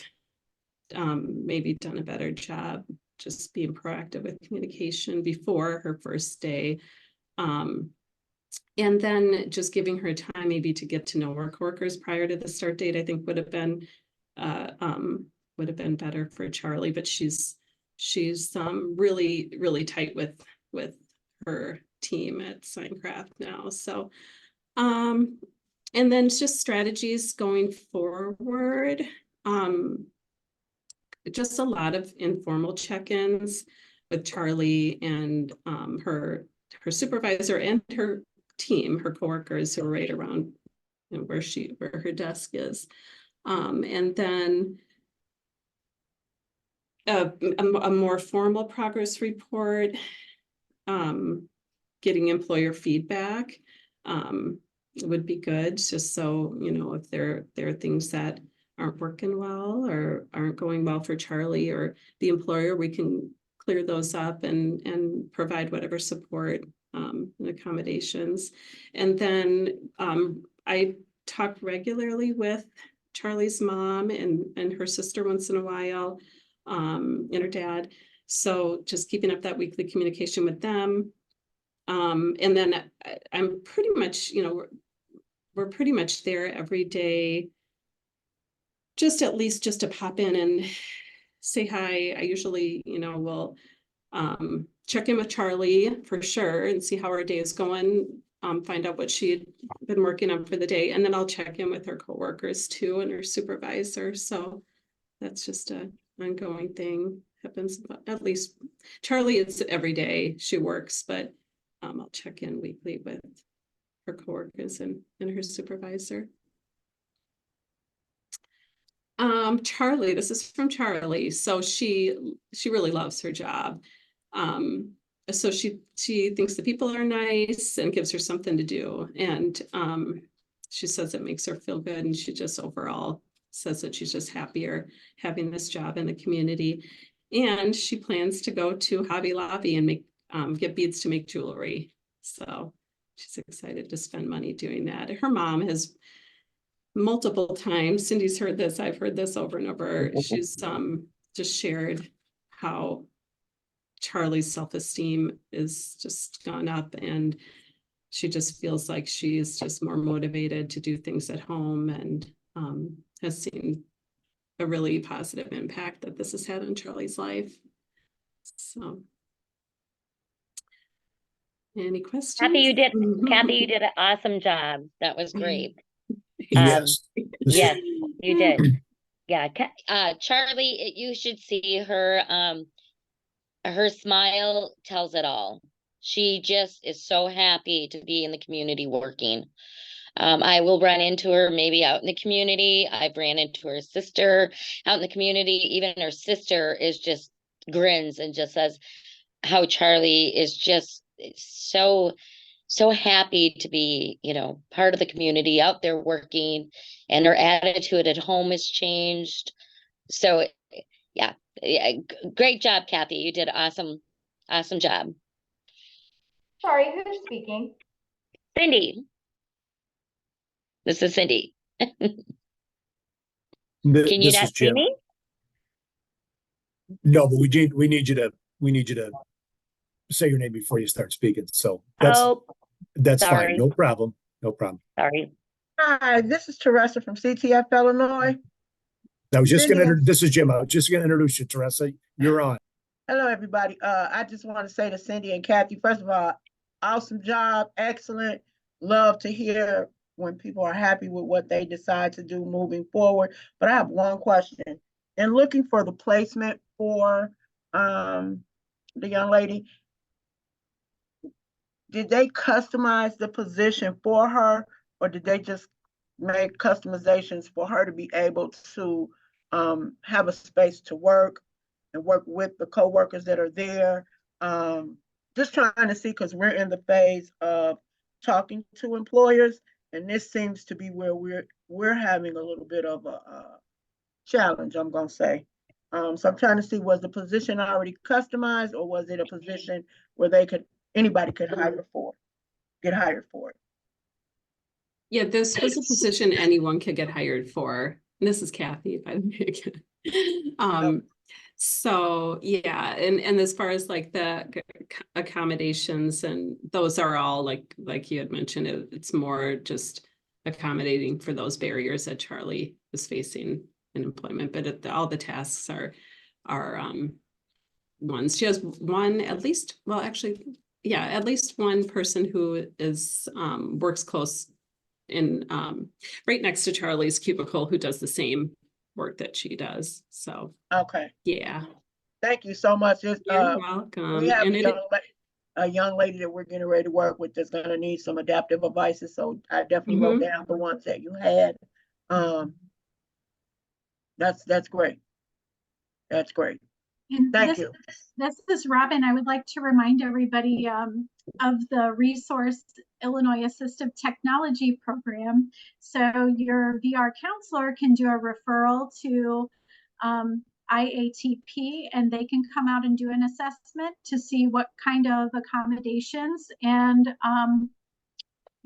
maybe done a better job just being proactive with communication before her first day. And then just giving her time maybe to get to know her coworkers prior to the start date, I think would have been better for Charlie. But she's really, really tight with her team at Suncraft now. So and then just strategies going forward. Just a lot of informal check-ins with Charlie and her supervisor and her team, her coworkers who are right around where her desk is. And then a more formal progress report, getting employer feedback would be good, just so if there are things that aren't working well or aren't going well for Charlie or the employer, we can clear those up and provide whatever support and accommodations. And then I talk regularly with Charlie's mom and her sister once in a while, and her dad. So just keeping up that weekly communication with them. And then I'm pretty much, we're pretty much there every day, just at least just to pop in and say hi. I usually, will check in with Charlie for sure and see how her day is going, find out what she had been working on for the day. And then I'll check in with her coworkers too and her supervisor. So that's just an ongoing thing. Happens at least Charlie, it's every day she works, but I'll check in weekly with her coworkers and her supervisor. Charlie, this is from Charlie. So she really loves her job. So she thinks the people are nice and gives her something to do. And she says it makes her feel good. And she just overall says that she's just happier having this job in the community. And she plans to go to Hobby Lobby and get beads to make jewelry. So she's excited to spend money doing that. Her mom has multiple times, Cindy's heard this, I've heard this over and over. She's just shared how Charlie's self-esteem is just gone up, and she just feels like she's just more motivated to do things at home, and has seen a really positive impact that this has had on Charlie's life. So any questions? Kathy, you did an awesome job. That was great. Yes. Yes, you did. Yeah. Charlie, you should see her, her smile tells it all. She just is so happy to be in the community working. I will run into her maybe out in the community. I've ran into her sister out in the community. Even her sister is just grins and just says how Charlie is just so so happy to be, part of the community out there working, and her attitude at home has changed. So yeah, great job, Kathy. You did awesome job. Sorry, who's speaking? Cindy. This is Cindy. Can you This not is see Jim. me? No, but we need you to say your name before you start speaking. So that's Oh, fine. sorry. No problem. No problem. sorry. Hi, this is Teresa from CTF Illinois. I was just Cindy gonna, and- this is Jim. I was just gonna introduce you, Teresa. You're on. Hello, everybody. I just want to say to Cindy and Kathy, first of all, awesome job, excellent. Love to hear when people are happy with what they decide to do moving forward. But I have one question. In looking for the placement for the young lady, did they customize the position for her, or did they just make customizations for her to be able to have a space to work and work with the coworkers that are there? Just trying to see, because we're in the phase of talking to employers, and this seems to be where we're having a little bit of a challenge, I'm gonna say. So I'm trying to see, was the position already customized, or was it a position where anybody could get hired for it? Yeah, this was a position anyone could get hired for. And this is Kathy, by the way, again. So yeah, and as far as like the accommodations, and those are all like you had mentioned, it's more just accommodating for those barriers that Charlie is facing in employment, but all the tasks are ones. She has one, at least, well, actually, yeah, at least one person who is works close in right next to Charlie's cubicle, who does the same work that she does. So Okay, yeah, thank you so much. you're welcome. We have And a young lady that we're getting ready to work with that's gonna need some adaptive devices, so I definitely wrote down the ones that you had. That's great. That's great. And Thank you. This is Robin. I would like to remind everybody of the Resource Illinois Assistive Technology Program. So your VR counselor can do a referral to IATP, and they can come out and do an assessment to see what kind of accommodations and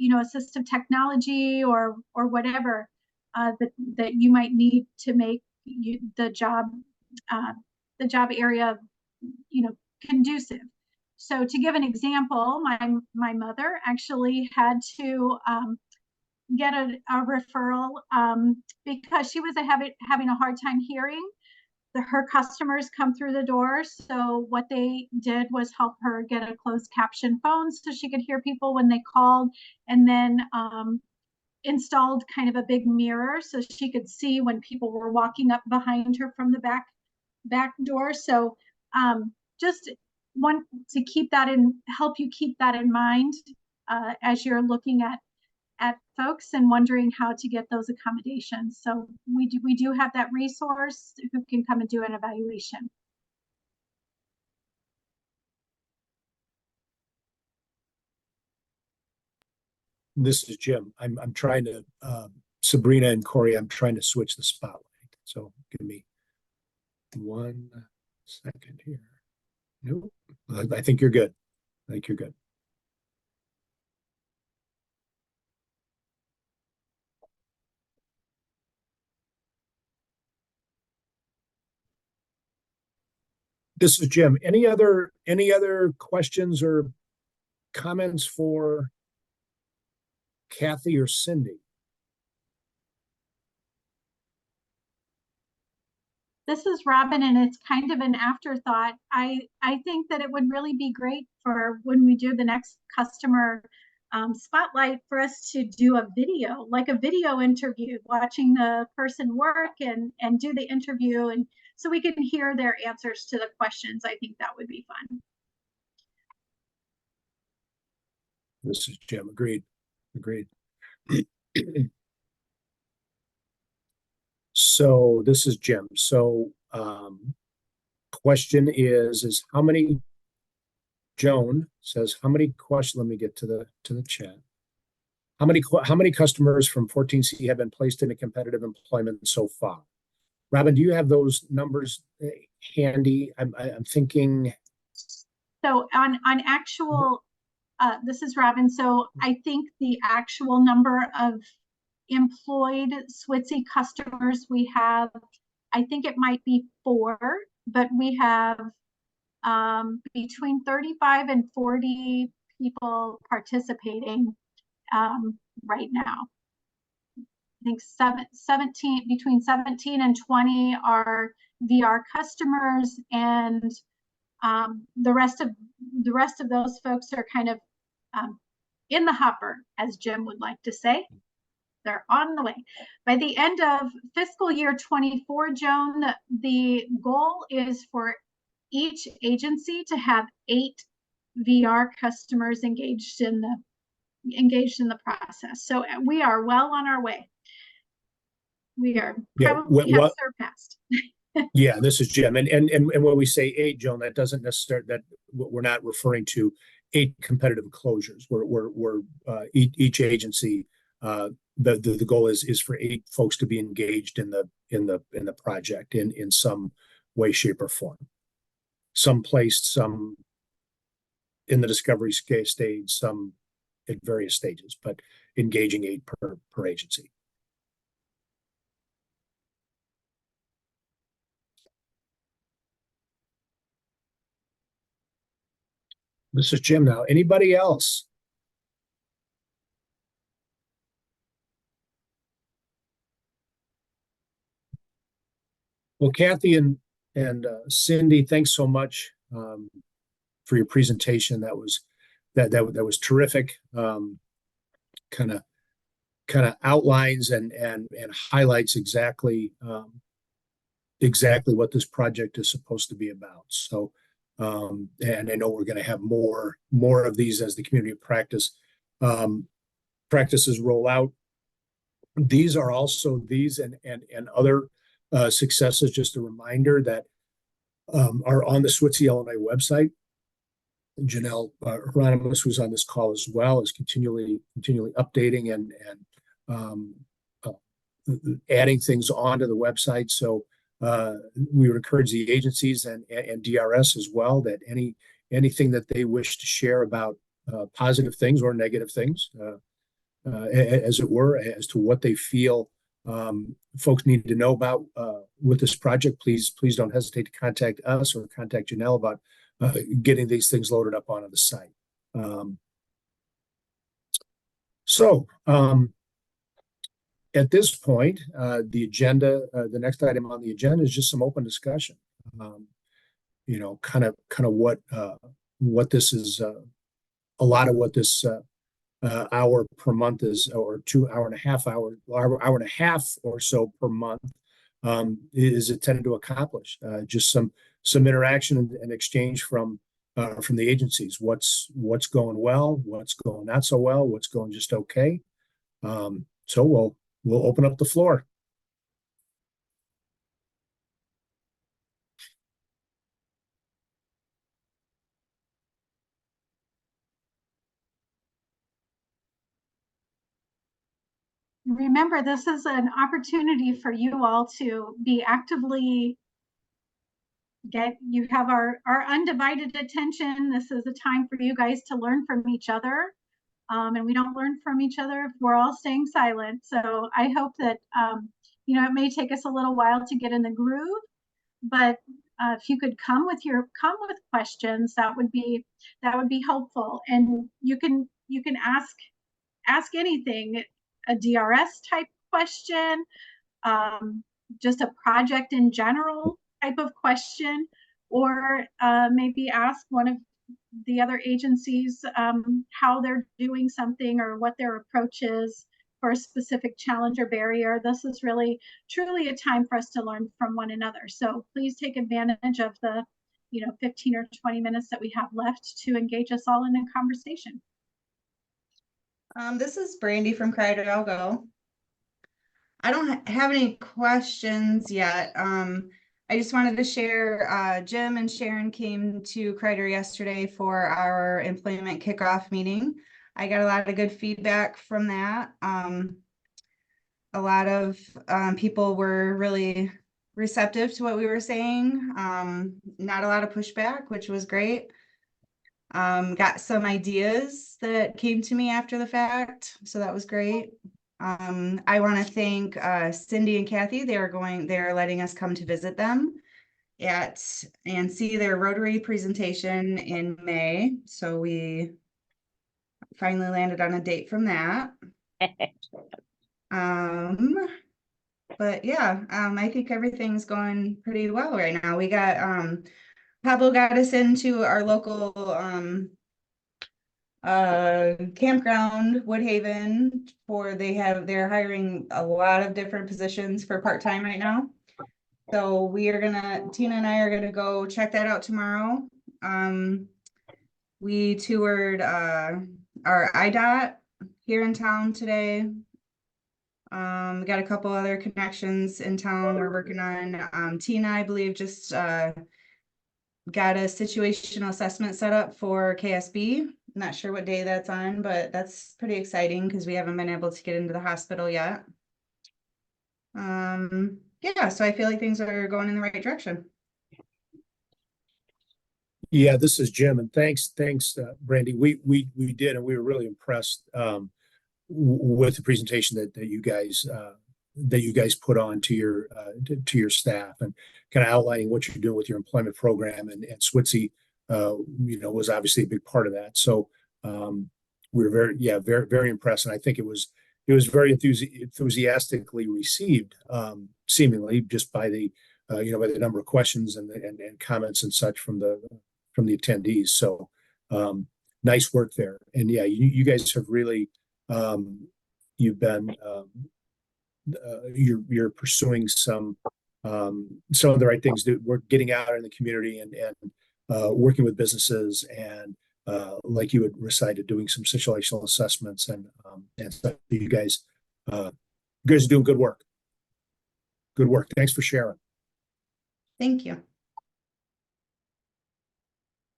assistive technology or whatever that you might need to make the job area conducive. So to give an example, my mother actually had to get a referral because she was having a hard time hearing. Her customers come through the door, so what they did was help her get a closed caption phone so she could hear people when they called, and then installed kind of a big mirror so she could see when people were walking up behind her from the back door. So just want to help you keep that in mind as you're looking at folks and wondering how to get those accommodations. So we do have that resource who can come and do an evaluation. This is Jim. I'm trying to, Sabrina and Corey, I'm trying to switch the spotlight. So give me 1 second here. Nope. I think you're good. I think you're good. This is Jim. Any other questions or comments for Kathy or Cindy? This is Robin, and it's kind of an afterthought. I think that it would really be great for when we do the next customer spotlight for us to do a video, like a video interview, watching the person work and do the interview, and so we can hear their answers to the questions. I think that would be fun. This is Jim. Agreed. So this is Jim. So question is how many, Joan says, how many questions, let me get to the chat. How many customers from 14C have been placed into competitive employment so far? Robin, do you have those numbers handy? I'm thinking. So on actual, this is Robin. So I think the actual number of employed SWITSI customers we have, I think it might be 4, but we have between 35 and 40 people participating right now. I think 17, between 17 and 20 are VR customers, and the rest of those folks are kind of in the hopper, as Jim would like to say. They're on the way. By the end of fiscal year 24, Joan, the goal is for each agency to have 8 VR customers engaged in the process. So we are well on our way. We are probably have surpassed. Yeah, this is Jim. And when we say 8, Joan, that doesn't necessarily, that we're not referring to 8 competitive closures. We're each agency, the goal is for 8 folks to be engaged in the project in some way, shape, or form. Some placed, some in the discovery stage, some at various stages, but engaging 8 per agency. This is Jim now. Anybody else? Well, Kathy and Cindy, thanks so much for your presentation. That was terrific. Kind of outlines and highlights exactly what this project is supposed to be about. So, and I know we're going to have more of these as the community of practices roll out. These are also and other successes. Just a reminder that are on the SWTC Illinois website. Janelle Hieronymus, who's on this call as well, is continually updating and adding things onto the website. So we would encourage the agencies and DRS as well that anything that they wish to share about positive things or negative things, as it were, as to what they feel folks need to know about with this project, please don't hesitate to contact us or contact Janelle about getting these things loaded up onto the site. At this point, the agenda, the next item on the agenda is just some open discussion. Kind of what this is, a lot of what this hour per month is, or 2 hour and a half hour and a half or so per month is intended to accomplish. Just some interaction and exchange from the agencies. What's going well, what's going not so well, what's going just okay. So we'll open up the floor. Remember, this is an opportunity for you all to be actively you have our undivided attention. This is a time for you guys to learn from each other. And we don't learn from each other if we're all staying silent. So I hope that, it may take us a little while to get in the groove, but if you could come with questions, that would be helpful. And you can ask anything, a DRS type question, just a project in general type of question, or maybe ask one of the other agencies how they're doing something or what their approach is for a specific challenge or barrier. This is really truly a time for us to learn from one another. So please take advantage of the 15 or 20 minutes that we have left to engage us all in a conversation. This is Brandy from Cry I'll Go. I don't have any questions yet. I I just wanted to share, Jim and Sharon came to Kreider yesterday for our employment kickoff meeting. I got a lot of good feedback from that. A lot of people were really receptive to what we were saying. Not a lot of pushback, which was great. Got some ideas that came to me after the fact, so that was great. I want to thank Cindy and Kathy. They're letting us come to visit them and see their Rotary presentation in May. So we finally landed on a date from that. But yeah, I think everything's going pretty well right now. We got Pablo got us into our local campground, Woodhaven, they're hiring a lot of different positions for part-time right now. So Tina and I are gonna go check that out tomorrow. We toured our IDOT here in town today. We got a couple other connections in town we're working on. Tina, I believe, just got a situational assessment set up for KSB. Not sure what day that's on, but that's pretty exciting because we haven't been able to get into the hospital yet. Yeah, so I feel like things are going in the right direction. Yeah, this is Jim, and thanks, Brandy. We did, and we were really impressed with the presentation that you guys put on to your staff, and kind of outlining what you're doing with your employment program, and SWTC, was obviously a big part of that. So we were very impressed, and I think it was very enthusiastically received, seemingly just by the by the number of questions and comments and such from the attendees. So nice work there, and yeah, you guys have really you've been you're pursuing some of the right things that we're getting out in the community and working with businesses, and like you had recited, doing some situational assessments and stuff. You guys are doing good work. Good work. Thanks for sharing. Thank you.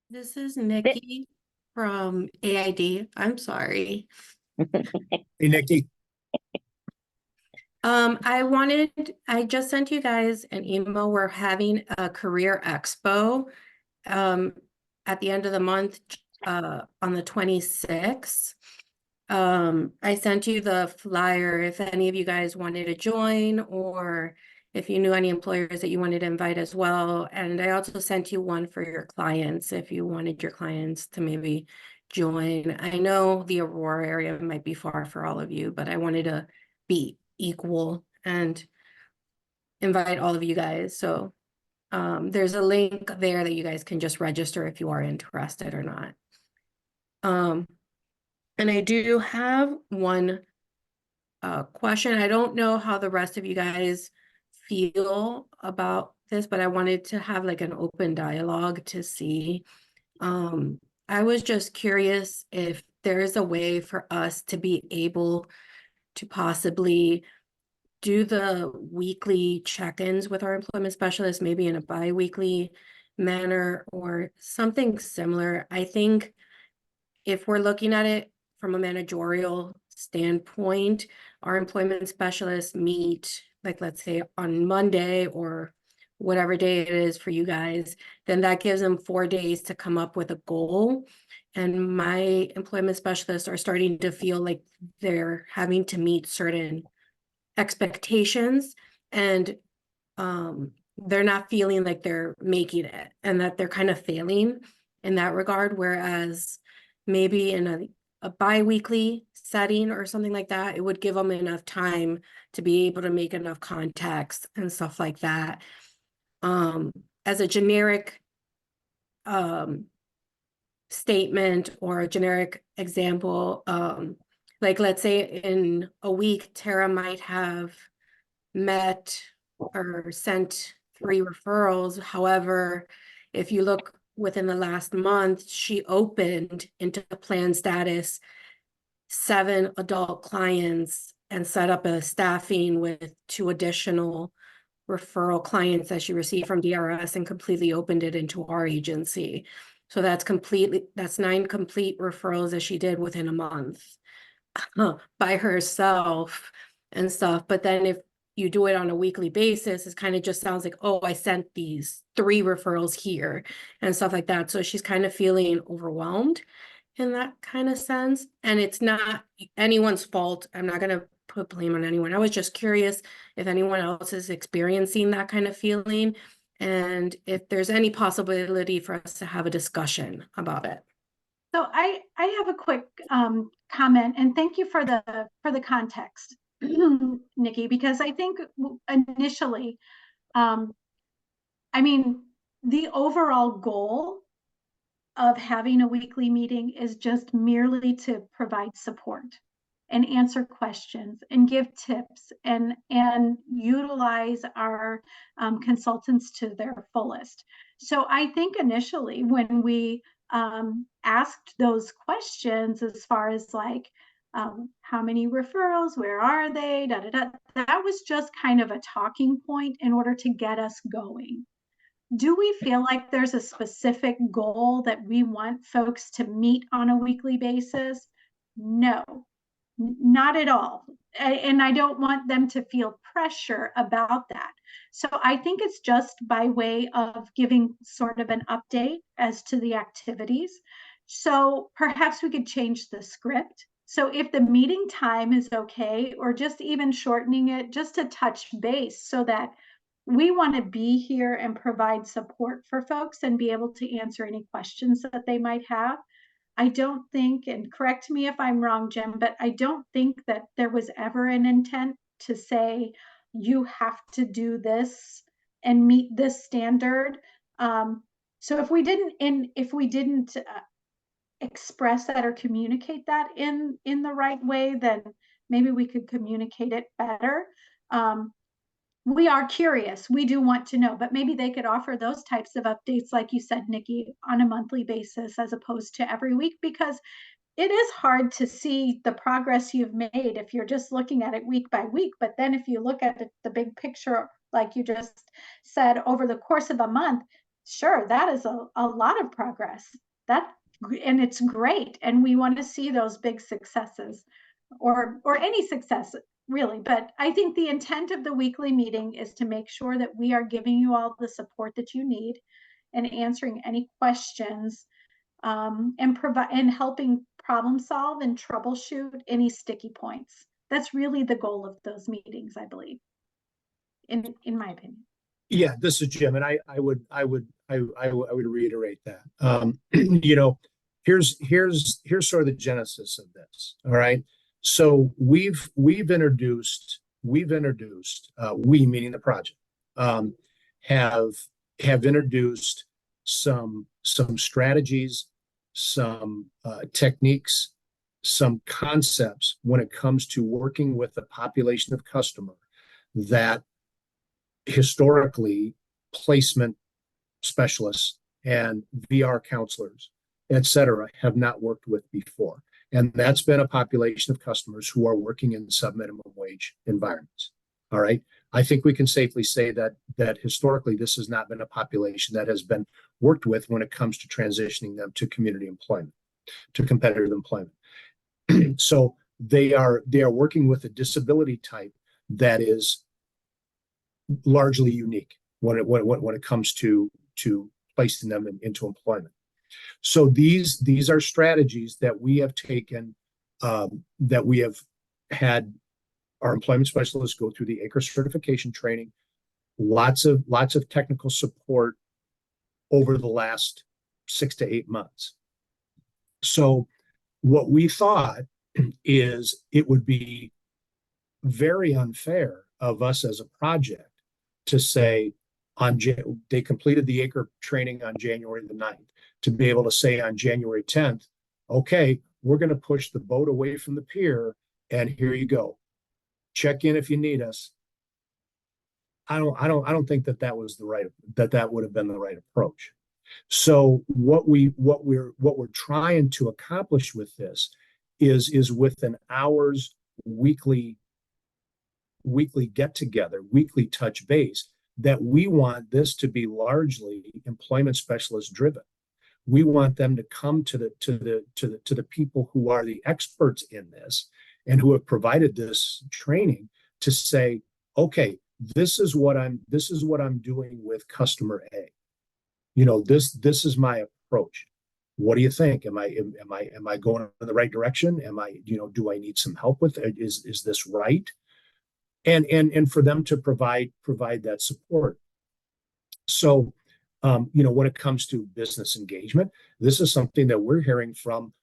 This is Nikki from AID. I'm sorry. Hey, Nikki. I just sent you guys an email. We're having a career expo at the end of the month on the 26th. I sent you the flyer if any of you guys wanted to join, or if you knew any employers that you wanted to invite as well. And I also sent you one for your clients if you wanted your clients to maybe join. I know the Aurora area might be far for all of you, but I wanted to be equal and invite all of you guys. So there's a link there that you guys can just register if you are interested or not. And I do have one question. I don't know how the rest of you guys feel about this, but I wanted to have like an open dialogue to see. I was just curious if there is a way for us to be able to possibly do the weekly check-ins with our employment specialist, maybe in a bi-weekly manner or something similar. I think if we're looking at it from a managerial standpoint, our employment specialists meet, like, let's say on Monday or whatever day it is for you guys, then that gives them 4 days to come up with a goal. And my employment specialists are starting to feel like they're having to meet certain expectations, and they're not feeling like they're making it, and that they're kind of failing in that regard. Whereas maybe in a bi-weekly setting or something like that, it would give them enough time to be able to make enough contacts and stuff like that. As a generic statement or a generic example, like let's say in a week, Tara might have met or sent 3 referrals. However, if you look within the last month, she opened into plan status 7 adult clients and set up a staffing with 2 additional referral clients that she received from DRS and completely opened it into our agency. So that's 9 complete referrals that she did within a month by herself and stuff. But then if you do it on a weekly basis, it kind of just sounds like, oh, I sent these 3 referrals here and stuff like that. So she's kind of feeling overwhelmed in that kind of sense. And it's not anyone's fault. I'm not going to put blame on anyone. I was just curious if anyone else is experiencing that kind of feeling and if there's any possibility for us to have a discussion about it. So I have a quick comment, and thank you for the context, Nikki, because I think initially, I mean, the overall goal of having a weekly meeting is just merely to provide support and answer questions and give tips and utilize our consultants to their fullest. So I think initially when we asked those questions as far as like how many referrals, where are they, that was just kind of a talking point in order to get us going. Do we feel like there's a specific goal that we want folks to meet on a weekly basis? No, not at all. And I don't want them to feel pressure about that. So I think it's just by way of giving sort of an update as to the activities. So perhaps we could change the script. So if the meeting time is okay, or just even shortening it just to touch base so that we want to be here and provide support for folks and be able to answer any questions that they might have. I don't think, and correct me if I'm wrong, Jim, but I don't think that there was ever an intent to say you have to do this and meet this standard. So if we didn't express that or communicate that in the right way, then maybe we could communicate it better. We are curious. We do want to know, but maybe they could offer those types of updates, like you said, Nikki, on a monthly basis as opposed to every week, because it is hard to see the progress you've made if you're just looking at it week by week. But then if you look at the big picture, like you just said, over the course of a month, sure, that is a lot of progress. And it's great. And we want to see those big successes or any success, really. But I think the intent of the weekly meeting is to make sure that we are giving you all the support that you need and answering any questions and helping problem solve and troubleshoot any sticky points. That's really the goal of those meetings, I believe, in my opinion. Yeah, this is Jim, and I would reiterate that. You know, here's sort of the genesis of this. All right. So we've introduced, we meaning the project, have introduced some strategies, some techniques, some concepts when it comes to working with a population of customer that historically placement specialists and VR counselors, et cetera, have not worked with before. And that's been a population of customers who are working in sub-minimum wage environments. All right. I think we can safely say that historically, this has not been a population that has been worked with when it comes to transitioning them to community employment, to competitive employment. So they are working with a disability type that is largely unique when it comes to placing them into employment. So these are strategies that we have taken, that we have had our employment specialists go through the ACRE certification training, lots of technical support over the last 6 to 8 months. So what we thought is it would be very unfair of us as a project to say they completed the ACRE training on January the 9th, to be able to say on January 10th, okay, we're going to push the boat away from the pier and here you go. Check in if you need us. I don't think that would have been the right approach. So what we're trying to accomplish with this is with an hour's weekly get together, weekly touch base, that we want this to be largely employment specialist driven. We want them to come to the people who are the experts in this and who have provided this training to say, okay, this is what I'm doing with customer A. This is my approach. What do you think? Am I going in the right direction? Do I need some help with it? Is this right? And for them to provide that support. So, when it comes to business engagement, this is something that we're hearing from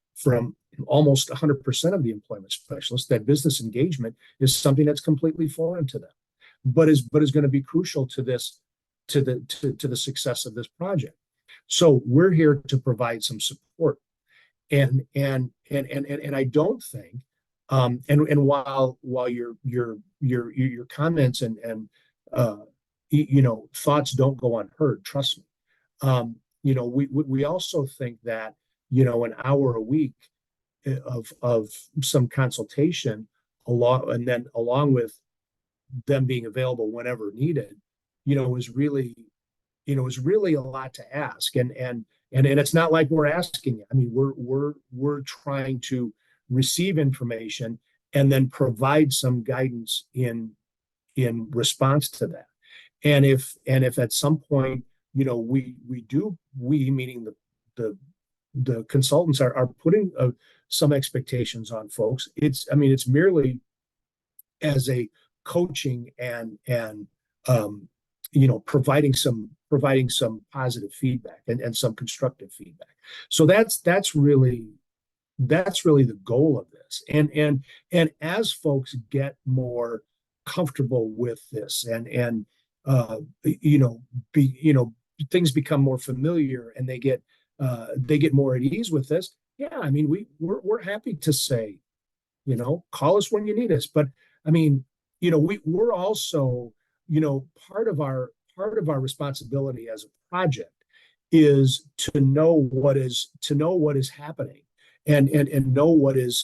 almost 100% of the employment specialists, that business engagement is something that's completely foreign to them, but is going to be crucial to this, to the success of this project. So we're here to provide some support, and I don't think, and while your comments and thoughts don't go unheard, trust me. We also think that an hour a week of some consultation along with them being available whenever needed, is really a lot to ask. And it's not like we're asking it. I mean, we're trying to receive information and then provide some guidance in response to that. And if at some point, we meaning the consultants are putting some expectations on folks, it's merely as a coaching and providing some positive feedback and some constructive feedback. So that's really the goal of this. And as folks get more comfortable with this and things become more familiar and they get more at ease with this. Yeah, I mean, we're happy to say, call us when you need us. But I mean, we're also, part of our responsibility as a project is to know what is happening and know what is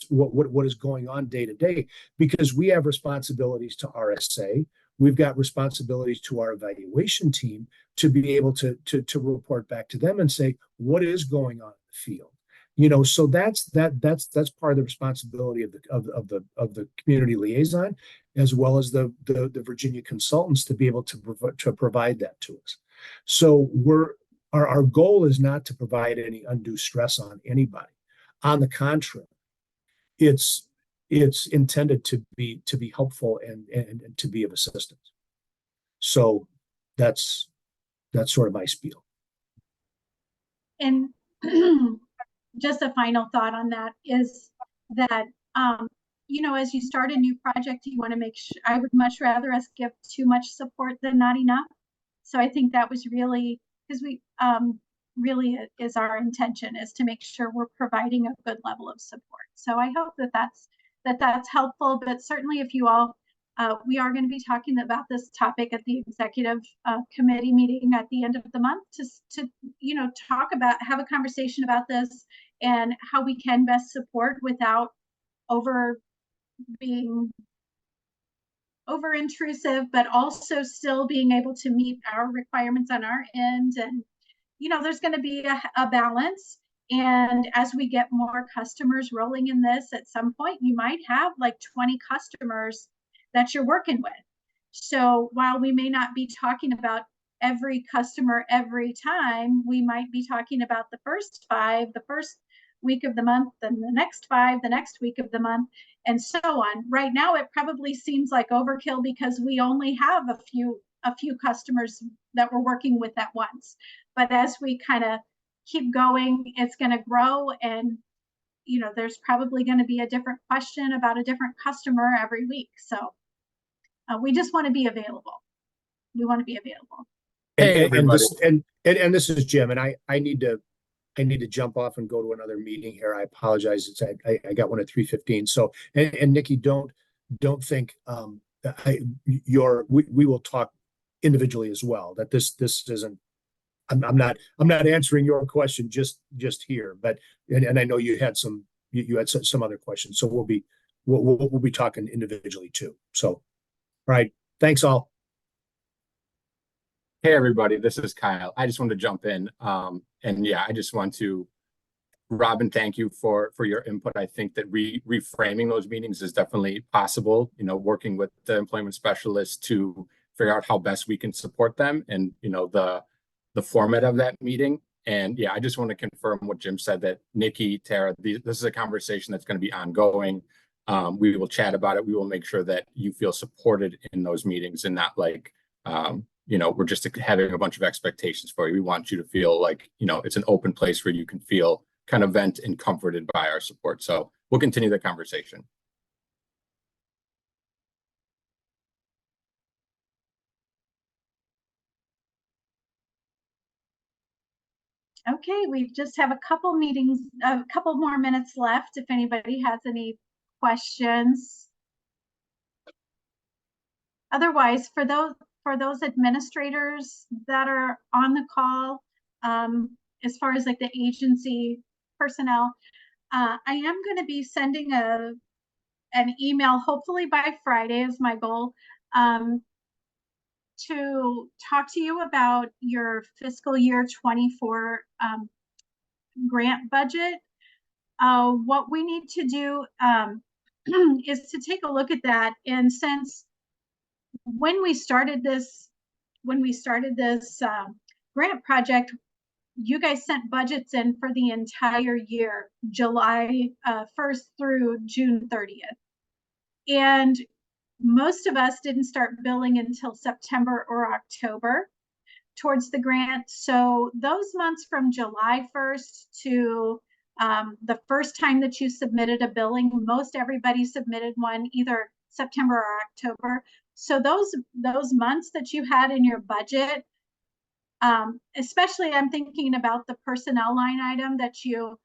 going on day to day, because we have responsibilities to RSA. We've got responsibilities to our evaluation team to be able to report back to them and say what is going on in the field. So that's part of the responsibility of the community liaison, as well as the Virginia consultants, to be able to provide that to us. So our goal is not to provide any undue stress on anybody. On the contrary, it's intended to be helpful and to be of assistance. So that's sort of my spiel. And just a final thought on that is that, as you start a new project, you want to make sure, I would much rather us give too much support than not enough. So I think that was really, because we really is our intention, is to make sure we're providing a good level of support. So I hope that's helpful. But certainly, if you all, we are going to be talking about this topic at the executive committee meeting at the end of the month to have a conversation about this and how we can best support without being over intrusive, but also still being able to meet our requirements on our end. And there's going to be a balance. And as we get more customers rolling in this, at some point, you might have like 20 customers that you're working with. So while we may not be talking about every customer every time, we might be talking about the first 5, the first week of the month, and the next 5, the next week of the month, and so on. Right now, it probably seems like overkill because we only have a few customers that we're working with at once. But as we kind of keep going, it's going to grow, and there's probably going to be a different question about a different customer every week. So we just want to be available. We want to be available. And this is Jim, and I need to jump off and go to another meeting here. I apologize. I got one at 3:15. So and Nikki, don't think we will talk individually as well. That this isn't. I'm not answering your question just here, but and I know you had some other questions. So we'll be talking individually too. So, all right. Thanks all. Hey, everybody, this is Kyle. I just wanted to jump in. And yeah, I just want to, Robin, thank you for your input. I think that reframing those meetings is definitely possible, you know, working with the employment specialists to figure out how best we can support them and, you know, the format of that meeting. And yeah, I just want to confirm what Jim said, that Nikki, Tara, this is a conversation that's going to be ongoing. We will chat about it. We will make sure that you feel supported in those meetings and not like, you know, we're just having a bunch of expectations for you. We want you to feel like, you know, it's an open place where you can feel kind of vent and comforted by our support. So we'll continue the conversation. Okay, we just have a couple more minutes left if anybody has any questions. Otherwise, for those administrators that are on the call, as far as like the agency personnel, I am going to be sending an email, hopefully by Friday is my goal, to talk to you about your fiscal year 24 grant budget. What we need to do is to take a look at that. And since when we started this grant project, you guys sent budgets in for the entire year, July 1st through June 30th. And most of us didn't start billing until September or October towards the grant. So those months from July 1st to the first time that you submitted a billing, most everybody submitted one either September or October. So those months that you had in your budget, especially I'm thinking about the personnel line item that you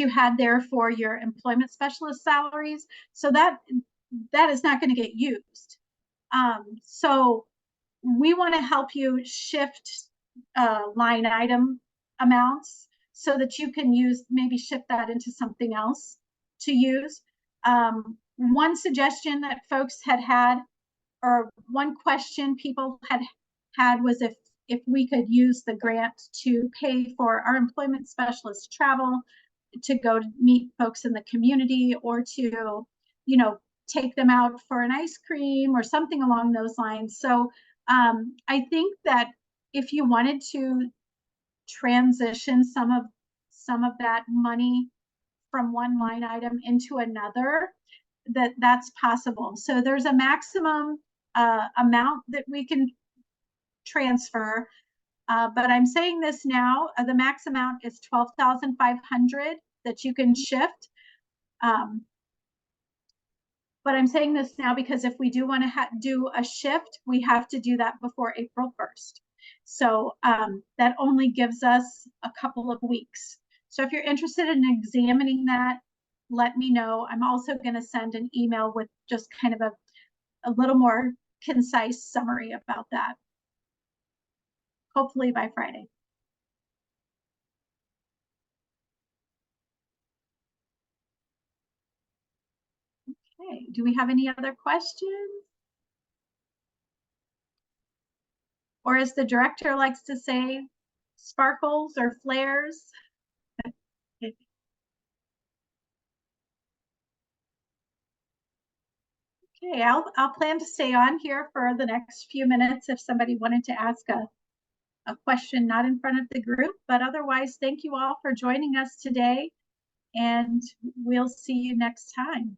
had there for your employment specialist salaries. So that is not going to get used. So we want to help you shift line item amounts so that you can maybe shift that into something else to use. One suggestion that folks had, or one question people had was if we could use the grant to pay for our employment specialist travel to go to meet folks in the community, or to, you know, take them out for an ice cream or something along those lines. So I think that if you wanted to transition some of that money from one line item into another, that's possible. So there's a maximum amount that we can transfer, but I'm saying this now, the max amount is $12,500 that you can shift. But I'm saying this now because if we do want to do a shift, we have to do that before April 1st. So that only gives us a couple of weeks. So if you're interested in examining that, let me know. I'm also going to send an email with just kind of a little more concise summary about that, hopefully by Friday. Okay, do we have any other questions? Or as the director likes to say, sparkles or flares? Okay, I'll plan to stay on here for the next few minutes if somebody wanted to ask a question not in front of the group, but otherwise, thank you all for joining us today, and we'll see you next time.